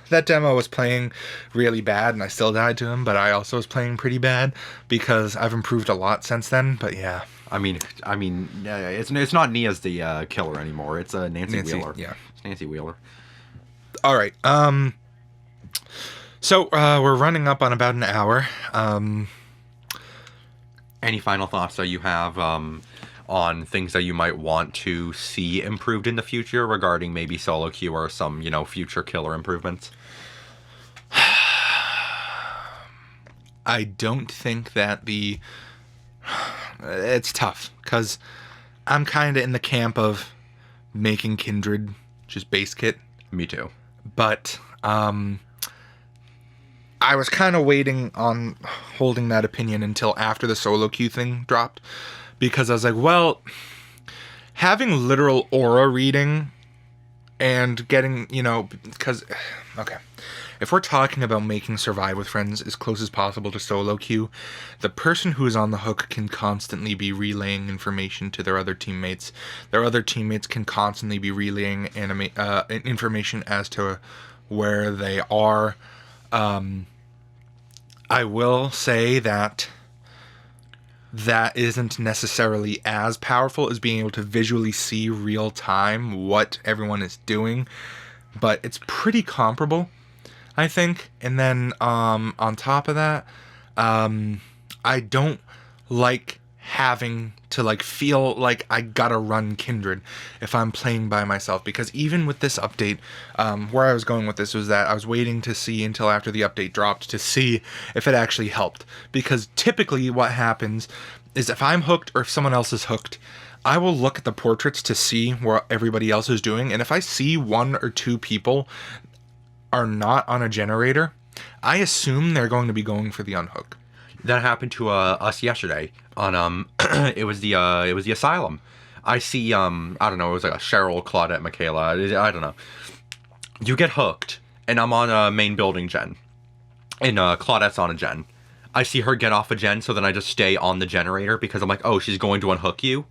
Speaker 1: was playing really bad, and I still died to him, but I also was playing pretty bad because I've improved a lot since then. But yeah,
Speaker 2: I mean, it's not Nia's the killer anymore. It's Nancy Wheeler.
Speaker 1: Yeah,
Speaker 2: it's Nancy Wheeler.
Speaker 1: All right. So we're running up on about an hour.
Speaker 2: Any final thoughts that you have on things that you might want to see improved in the future regarding maybe solo queue or some, future killer improvements?
Speaker 1: I don't think that it's tough because I'm kind of in the camp of making Kindred just base kit.
Speaker 2: Me too.
Speaker 1: But I was kind of waiting on holding that opinion until after the solo queue thing dropped, because I was like, well, having literal aura reading and getting, because, okay, if we're talking about making Survive with Friends as close as possible to solo queue, the person who is on the hook can constantly be relaying information to their other teammates. Their other teammates can constantly be relaying information as to where they are. I will say that isn't necessarily as powerful as being able to visually see real time what everyone is doing, but it's pretty comparable, I think. And then on top of that, I don't like having to feel like I gotta run Kindred if I'm playing by myself, because even with this update, where I was going with this was that I was waiting to see until after the update dropped to see if it actually helped, because typically what happens is if I'm hooked or if someone else is hooked, I will look at the portraits to see what everybody else is doing, and if I see 1 or 2 people are not on a generator, I assume they're going to be going for the unhook.
Speaker 2: That happened to us yesterday on it was the Asylum. I see I don't know, it was like a Cheryl, Claudette, Michaela, I don't know. You get hooked and I'm on a main building gen, and Claudette's on a gen. I see her get off a gen, so then I just stay on the generator because I'm like, oh, she's going to unhook you.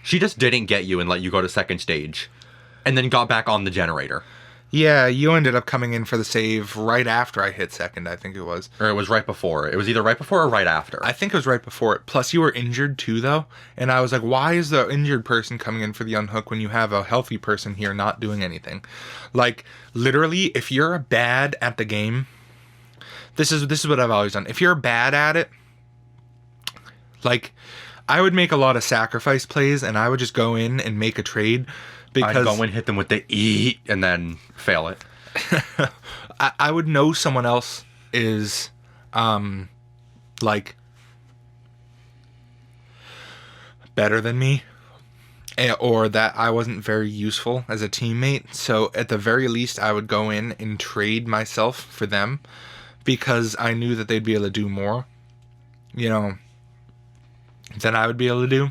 Speaker 2: She just didn't get you and let you go to second stage, and then got back on the generator.
Speaker 1: Yeah, you ended up coming in for the save right after I hit second, I think it was.
Speaker 2: Or it was right before. It was either right before or right after.
Speaker 1: I think it was right before it. Plus, you were injured too, though. And I was like, why is the injured person coming in for the unhook when you have a healthy person here not doing anything? Like, literally, if you're bad at the game, this is what I've always done. If you're bad at it, like, I would make a lot of sacrifice plays, and I would just go in and make a trade. Because
Speaker 2: I'd go and hit them with the E and then fail it.
Speaker 1: I would know someone else is, like, better than me, or that I wasn't very useful as a teammate. So at the very least, I would go in and trade myself for them because I knew that they'd be able to do more, than I would be able to do.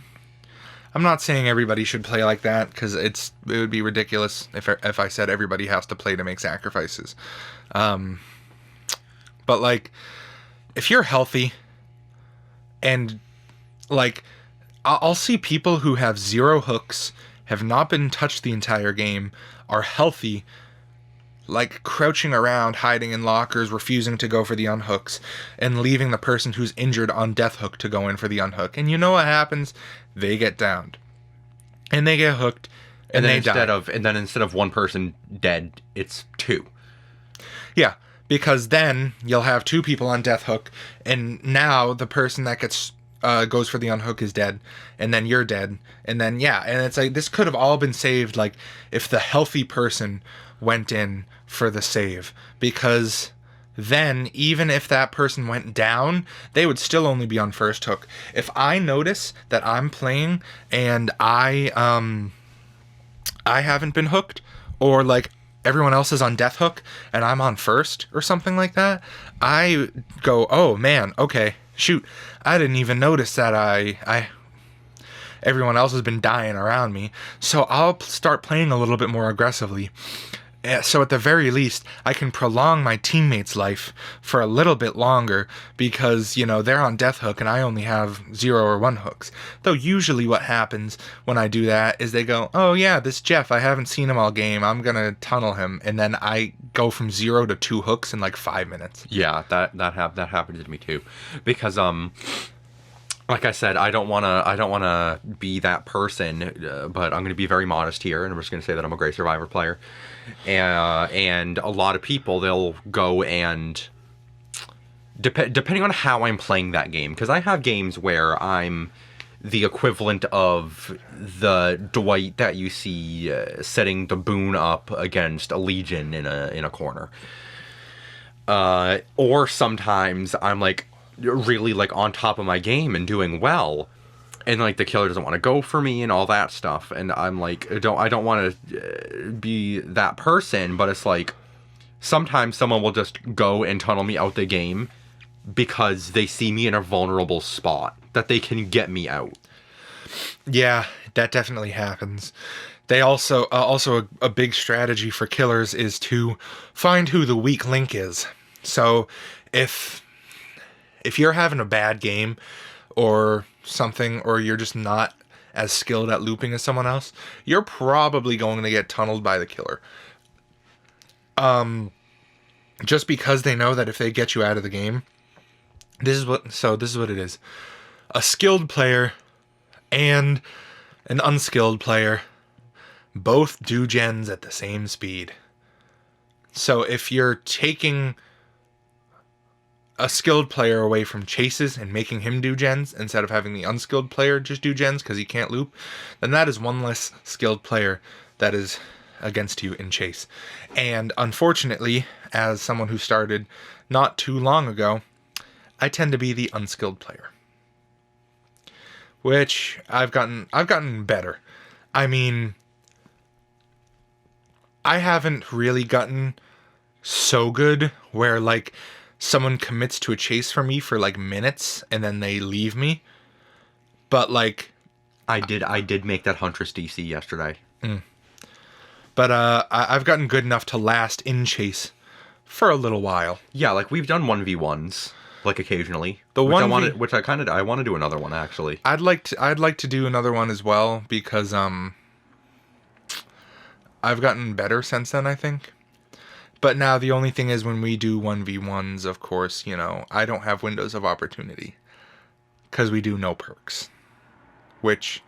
Speaker 1: I'm not saying everybody should play like that because it would be ridiculous if I said everybody has to play to make sacrifices. But like, if you're healthy and like, I'll see people who have 0 hooks, have not been touched the entire game, are healthy, like crouching around, hiding in lockers, refusing to go for the unhooks, and leaving the person who's injured on death hook to go in for the unhook. And you know what happens? They get downed. And they get hooked, and they die.
Speaker 2: And then instead of one person dead, it's 2.
Speaker 1: Yeah, because then you'll have 2 people on death hook, and now the person that goes for the unhook is dead, and then you're dead, and then and it's like this could have all been saved, like if the healthy person went in for the save, because then even if that person went down, they would still only be on first hook. If I notice that I'm playing and I haven't been hooked, or like everyone else is on death hook and I'm on first or something like that, I go, oh man, okay, shoot, I didn't even notice that everyone else has been dying around me, so I'll start playing a little bit more aggressively. So at the very least, I can prolong my teammate's life for a little bit longer because, they're on death hook and I only have 0 or 1 hooks. Though usually what happens when I do that is they go, oh yeah, this Jeff, I haven't seen him all game, I'm gonna tunnel him. And then I go from 0 to 2 hooks in like 5 minutes.
Speaker 2: Yeah, that happened to me too. Because, like I said, I don't wanna be that person, but I'm gonna be very modest here, and I'm just gonna say that I'm a great Survivor player, and a lot of people, they'll go and depending on how I'm playing that game, because I have games where I'm the equivalent of the Dwight that you see setting the boon up against a Legion in a corner, or sometimes I'm like really like on top of my game and doing well, and like the killer doesn't want to go for me and all that stuff, and I'm like, I don't want to be that person, but it's like sometimes someone will just go and tunnel me out the game because they see me in a vulnerable spot that they can get me out.
Speaker 1: Yeah, that definitely happens. They also a big strategy for killers is to find who the weak link is. So if you're having a bad game or something, or you're just not as skilled at looping as someone else, you're probably going to get tunneled by the killer. Just because they know that if they get you out of the game, this is what it is. A skilled player and an unskilled player both do gens at the same speed. So if you're taking a skilled player away from chases and making him do gens instead of having the unskilled player just do gens because he can't loop, then that is one less skilled player that is against you in chase. And unfortunately, as someone who started not too long ago, I tend to be the unskilled player, which I've gotten better. I mean, I haven't really gotten so good where like someone commits to a chase for me for like minutes and then they leave me. But like
Speaker 2: I did make that Huntress DC yesterday.
Speaker 1: But I've gotten good enough to last in chase for a little while.
Speaker 2: Yeah, like we've done 1v1s like occasionally.
Speaker 1: The
Speaker 2: which
Speaker 1: 1v
Speaker 2: I want to do another one actually.
Speaker 1: I'd like to do another one as well because I've gotten better since then, I think. But now the only thing is when we do 1v1s, of course, you know, I don't have windows of opportunity cuz we do no perks. Which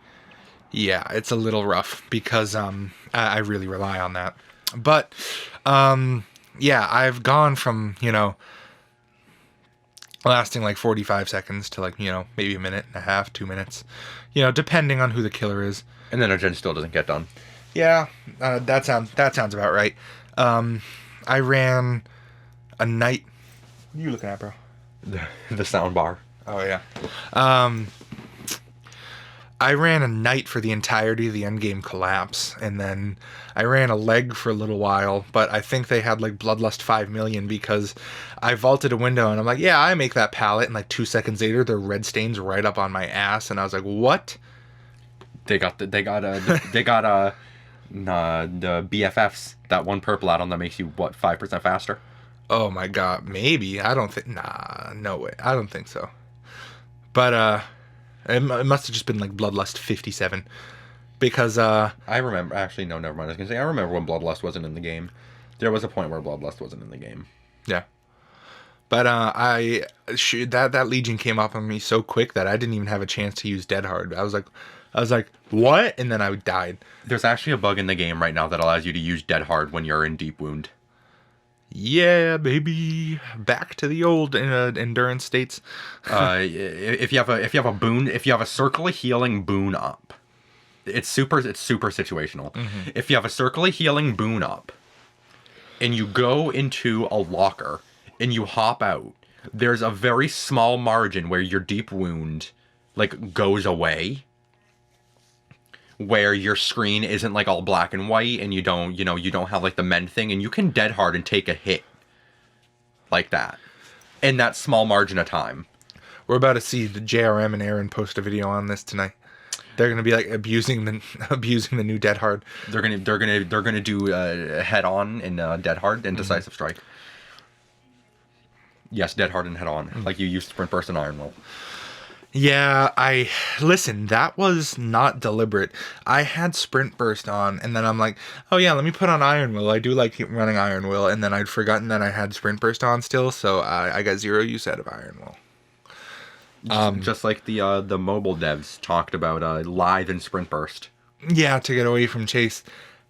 Speaker 1: yeah, it's a little rough because I really rely on that. But yeah, I've gone from, you know, lasting like 45 seconds to like, you know, maybe a minute and a half, 2 minutes, you know, depending on who the killer is.
Speaker 2: And then our gen still doesn't get done.
Speaker 1: Yeah, that sounds about right. I ran a night. What are you looking at, bro?
Speaker 2: The sound bar.
Speaker 1: Oh yeah. I ran a night for the entirety of the endgame collapse, and then I ran a leg for a little while, but I think they had like Bloodlust 5 million because I vaulted a window and I'm like, yeah, I make that pallet, and like 2 seconds later, there are red stains right up on my ass, and I was like, what?
Speaker 2: They got the BFFs, that one purple add-on that makes you what 5% faster.
Speaker 1: Oh my god, maybe. I don't think. Nah, no way. I don't think so. But it must have just been like Bloodlust 57, because
Speaker 2: I remember. Actually, no, never mind. I was gonna say I remember when Bloodlust wasn't in the game. There was a point where Bloodlust wasn't in the game.
Speaker 1: Yeah. But that Legion came up on me so quick that I didn't even have a chance to use Dead Hard. I was like, what? And then I died.
Speaker 2: There's actually a bug in the game right now that allows you to use Dead Hard when you're in Deep Wound.
Speaker 1: Yeah, baby, back to the old endurance states.
Speaker 2: If you have a circle of healing boon up, it's super situational. Mm-hmm. If you have a circle of healing boon up, and you go into a locker and you hop out, there's a very small margin where your deep wound like goes away, where your screen isn't like all black and white, and you don't have like the mend thing, and you can dead hard and take a hit like that in that small margin of time.
Speaker 1: We're about to see the JRM and Aaron post a video on this tonight. They're gonna be like abusing the new Dead Hard.
Speaker 2: They're gonna do head on and Dead Hard and Decisive Strike. Yes, Dead Hard and head on, like you used Sprint Burst and Iron Will.
Speaker 1: Yeah, listen, that was not deliberate. I had Sprint Burst on, and then I'm like, oh yeah, let me put on Iron Will. I do like running Iron Will, and then I'd forgotten that I had Sprint Burst on still, so I got 0 use out of Iron Will.
Speaker 2: Just like the mobile devs talked about Lithe and Sprint Burst.
Speaker 1: Yeah, to get away from Chase.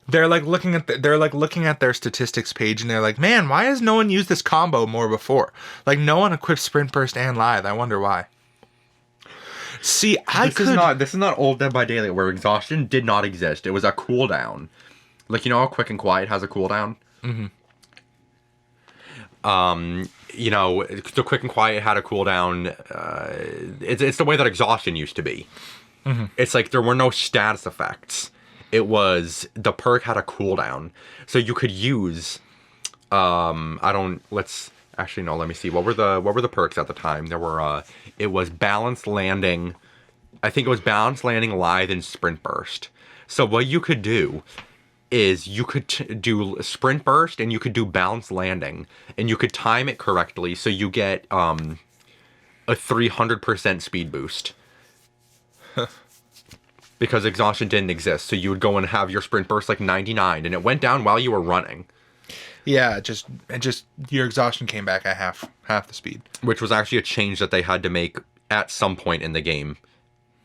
Speaker 1: They're like looking at their statistics page, and they're like, man, why has no one used this combo more before? Like, no one equips Sprint Burst and Lithe. I wonder why. See,
Speaker 2: This is not Old Dead by Daylight, where exhaustion did not exist. It was a cooldown. Like, you know how Quick and Quiet has a cooldown?
Speaker 1: Mm-hmm.
Speaker 2: You know, the Quick and Quiet had a cooldown. It's the way that exhaustion used to be.
Speaker 1: Mm-hmm.
Speaker 2: It's like there were no status effects. It was the perk had a cooldown, so you could use. Actually, no. Let me see. What were the perks at the time? There were. It was balanced landing. I think it was balanced landing, Lithe, and Sprint Burst. So what you could do is you could do Sprint Burst and you could do balanced landing, and you could time it correctly so you get a 300% speed boost. Because exhaustion didn't exist, so you would go and have your Sprint Burst like 99, and it went down while you were running.
Speaker 1: Yeah, just your exhaustion came back at half the speed,
Speaker 2: which was actually a change that they had to make at some point in the game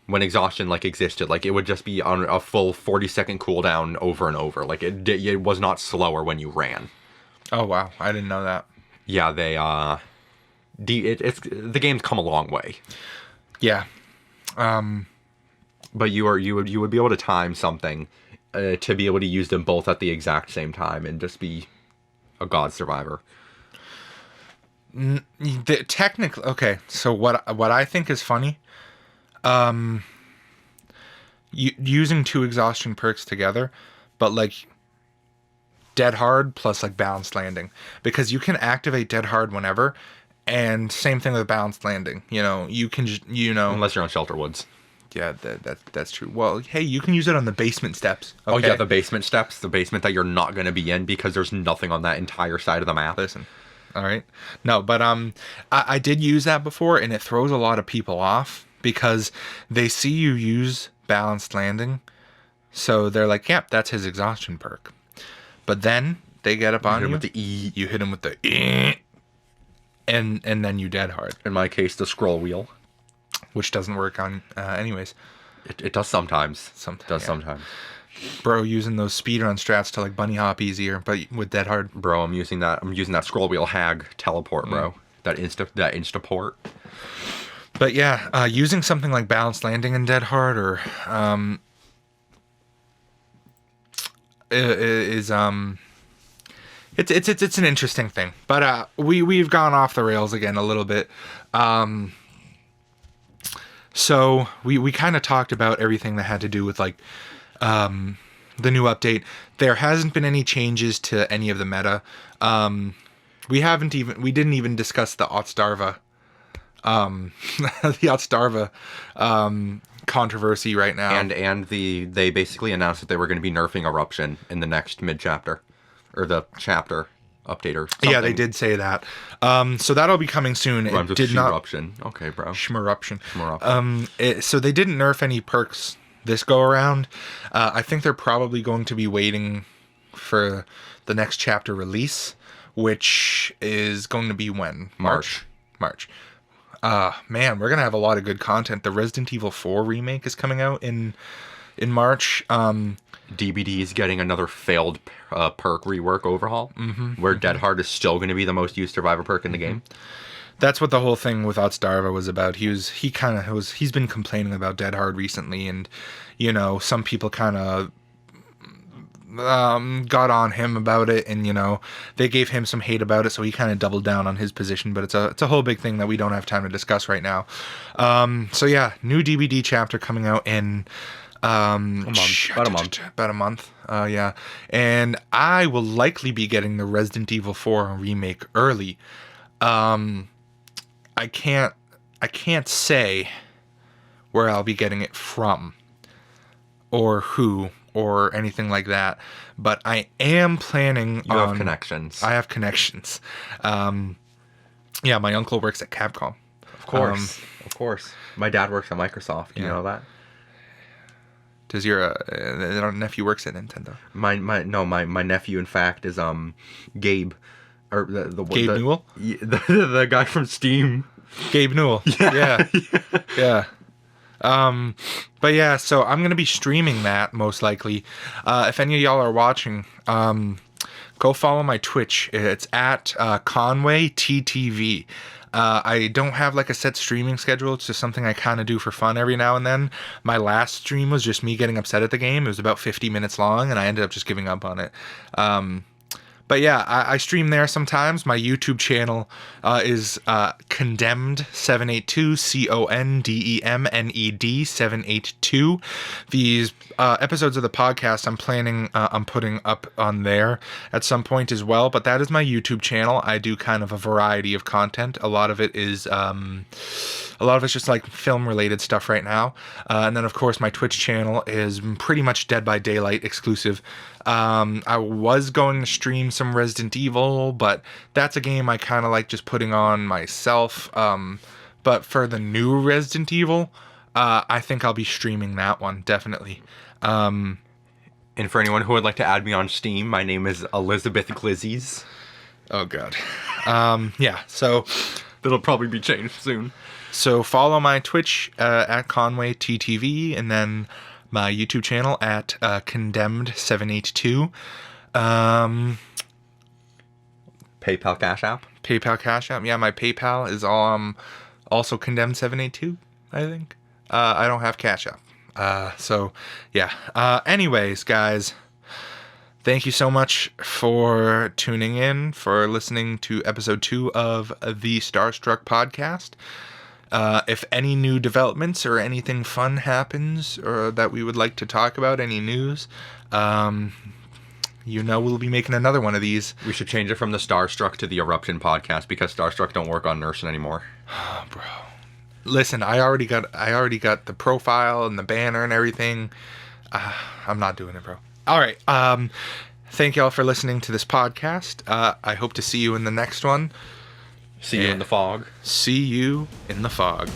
Speaker 2: when exhaustion like existed. Like it would just be on a full 40-second cooldown over and over. Like it was not slower when you ran.
Speaker 1: Oh wow, I didn't know that.
Speaker 2: Yeah, the game's come a long way.
Speaker 1: Yeah.
Speaker 2: But you would be able to time something to be able to use them both at the exact same time and just be a god survivor.
Speaker 1: Technically, okay. So what I think is funny, using 2 exhaustion perks together, but like Dead Hard plus like balanced landing, because you can activate Dead Hard whenever, and same thing with balanced landing. You know, you can
Speaker 2: unless you're on Shelter Woods.
Speaker 1: Yeah, that's true. Well, hey, you can use it on the basement steps. Okay?
Speaker 2: Oh yeah, the basement steps, the basement that you're not going to be in because there's nothing on that entire side of the map.
Speaker 1: Listen, All right. No, but I did use that before, and it throws a lot of people off because they see you use balanced landing, so they're like, "Yep, that's his exhaustion perk." But then they get up on
Speaker 2: hit him
Speaker 1: you.
Speaker 2: with the E.
Speaker 1: You hit him with the E, and then you dead hard,
Speaker 2: In my case, the scroll wheel.
Speaker 1: which doesn't work on anyways.
Speaker 2: It does sometimes.
Speaker 1: Sometimes,
Speaker 2: Does
Speaker 1: yeah.
Speaker 2: sometimes.
Speaker 1: Bro, using those speedrun strats to like bunny hop easier, but with dead hard.
Speaker 2: Bro, I'm using that scroll wheel hag teleport, bro. That insta port.
Speaker 1: But yeah, using something like balanced landing in dead hard or is it's an interesting thing. But we've gone off the rails again a little bit. So we kind of talked about everything that had to do with like the new update. There hasn't been any changes to any of the meta. We didn't even discuss the Otstarva controversy right now.
Speaker 2: And they basically announced that they were going to be nerfing Eruption in the next mid chapter, or the chapter update or something.
Speaker 1: Yeah, they did say that. So that'll be coming soon.
Speaker 2: Rhymes with
Speaker 1: It did not.
Speaker 2: Eruption. Okay, bro.
Speaker 1: Schmeruption.
Speaker 2: Schmeruption.
Speaker 1: So they didn't nerf any perks this go around. I think they're probably going to be waiting for the next chapter release, which is going to be when? March. Man, we're gonna have a lot of good content. The Resident Evil 4 remake is coming out in March.
Speaker 2: DBD is getting another failed perk rework overhaul, where Dead Hard is still going to be the most used survivor perk in the game.
Speaker 1: That's what the whole thing with Otstarva was about. He's been complaining about Dead Hard recently, and you know, some people kind of got on him about it, and you know, they gave him some hate about it, so he kind of doubled down on his position. But it's a whole big thing that we don't have time to discuss right now. So yeah, new DBD chapter coming out in
Speaker 2: About a month.
Speaker 1: Yeah, and I will likely be getting the Resident Evil 4 remake early. I can't say where I'll be getting it from or who or anything like that, but I am planning
Speaker 2: You have connections.
Speaker 1: I have connections. Yeah, my uncle works at Capcom.
Speaker 2: Of course. My dad works at Microsoft. You know that?
Speaker 1: Does your nephew works at Nintendo?
Speaker 2: My nephew, in fact, is Gabe, or
Speaker 1: Gabe Newell?
Speaker 2: The guy from Steam.
Speaker 1: Gabe Newell. Yeah. But yeah, so I'm gonna be streaming that most likely. If any of y'all are watching, go follow my Twitch. It's at Conway TTV. I don't have like a set streaming schedule. It's just something I kind of do for fun every now and then. My last stream was just me getting upset at the game. It was about 50 minutes long, and I ended up just giving up on it. But yeah, I stream there sometimes. My YouTube channel is Condemned 782, CONDEMNED 782. These episodes of the podcast I'm planning on putting up on there at some point as well. But that is my YouTube channel. I do kind of a variety of content. A lot of it is just like film related stuff right now. And then of course my Twitch channel is pretty much Dead by Daylight exclusive. I was going to stream some Resident Evil, but that's a game I kind of like just putting on myself. But for the new Resident Evil, I think I'll be streaming that one, definitely.
Speaker 2: And for anyone who would like to add me on Steam, my name is Elizabeth Glizzies.
Speaker 1: Oh god. Yeah, so
Speaker 2: that'll probably be changed soon.
Speaker 1: So follow my Twitch at Conway TTV, and then my YouTube channel at Condemned 782.
Speaker 2: PayPal Cash App.
Speaker 1: Yeah, my PayPal is also Condemned 782, I think. I don't have Cash App. So yeah. Anyways, guys, thank you so much for tuning in, for listening to episode 2 of the Starstruck podcast. If any new developments or anything fun happens or that we would like to talk about, any news, we'll be making another one of these.
Speaker 2: We should change it from the Starstruck to the Eruption podcast because Starstruck don't work on Nerf anymore.
Speaker 1: Oh, bro. Listen, I already got the profile and the banner and everything. I'm not doing it, bro. All right. Thank y'all for listening to this podcast. I hope to see you in the next one.
Speaker 2: See you in the fog.
Speaker 1: See you in the fog.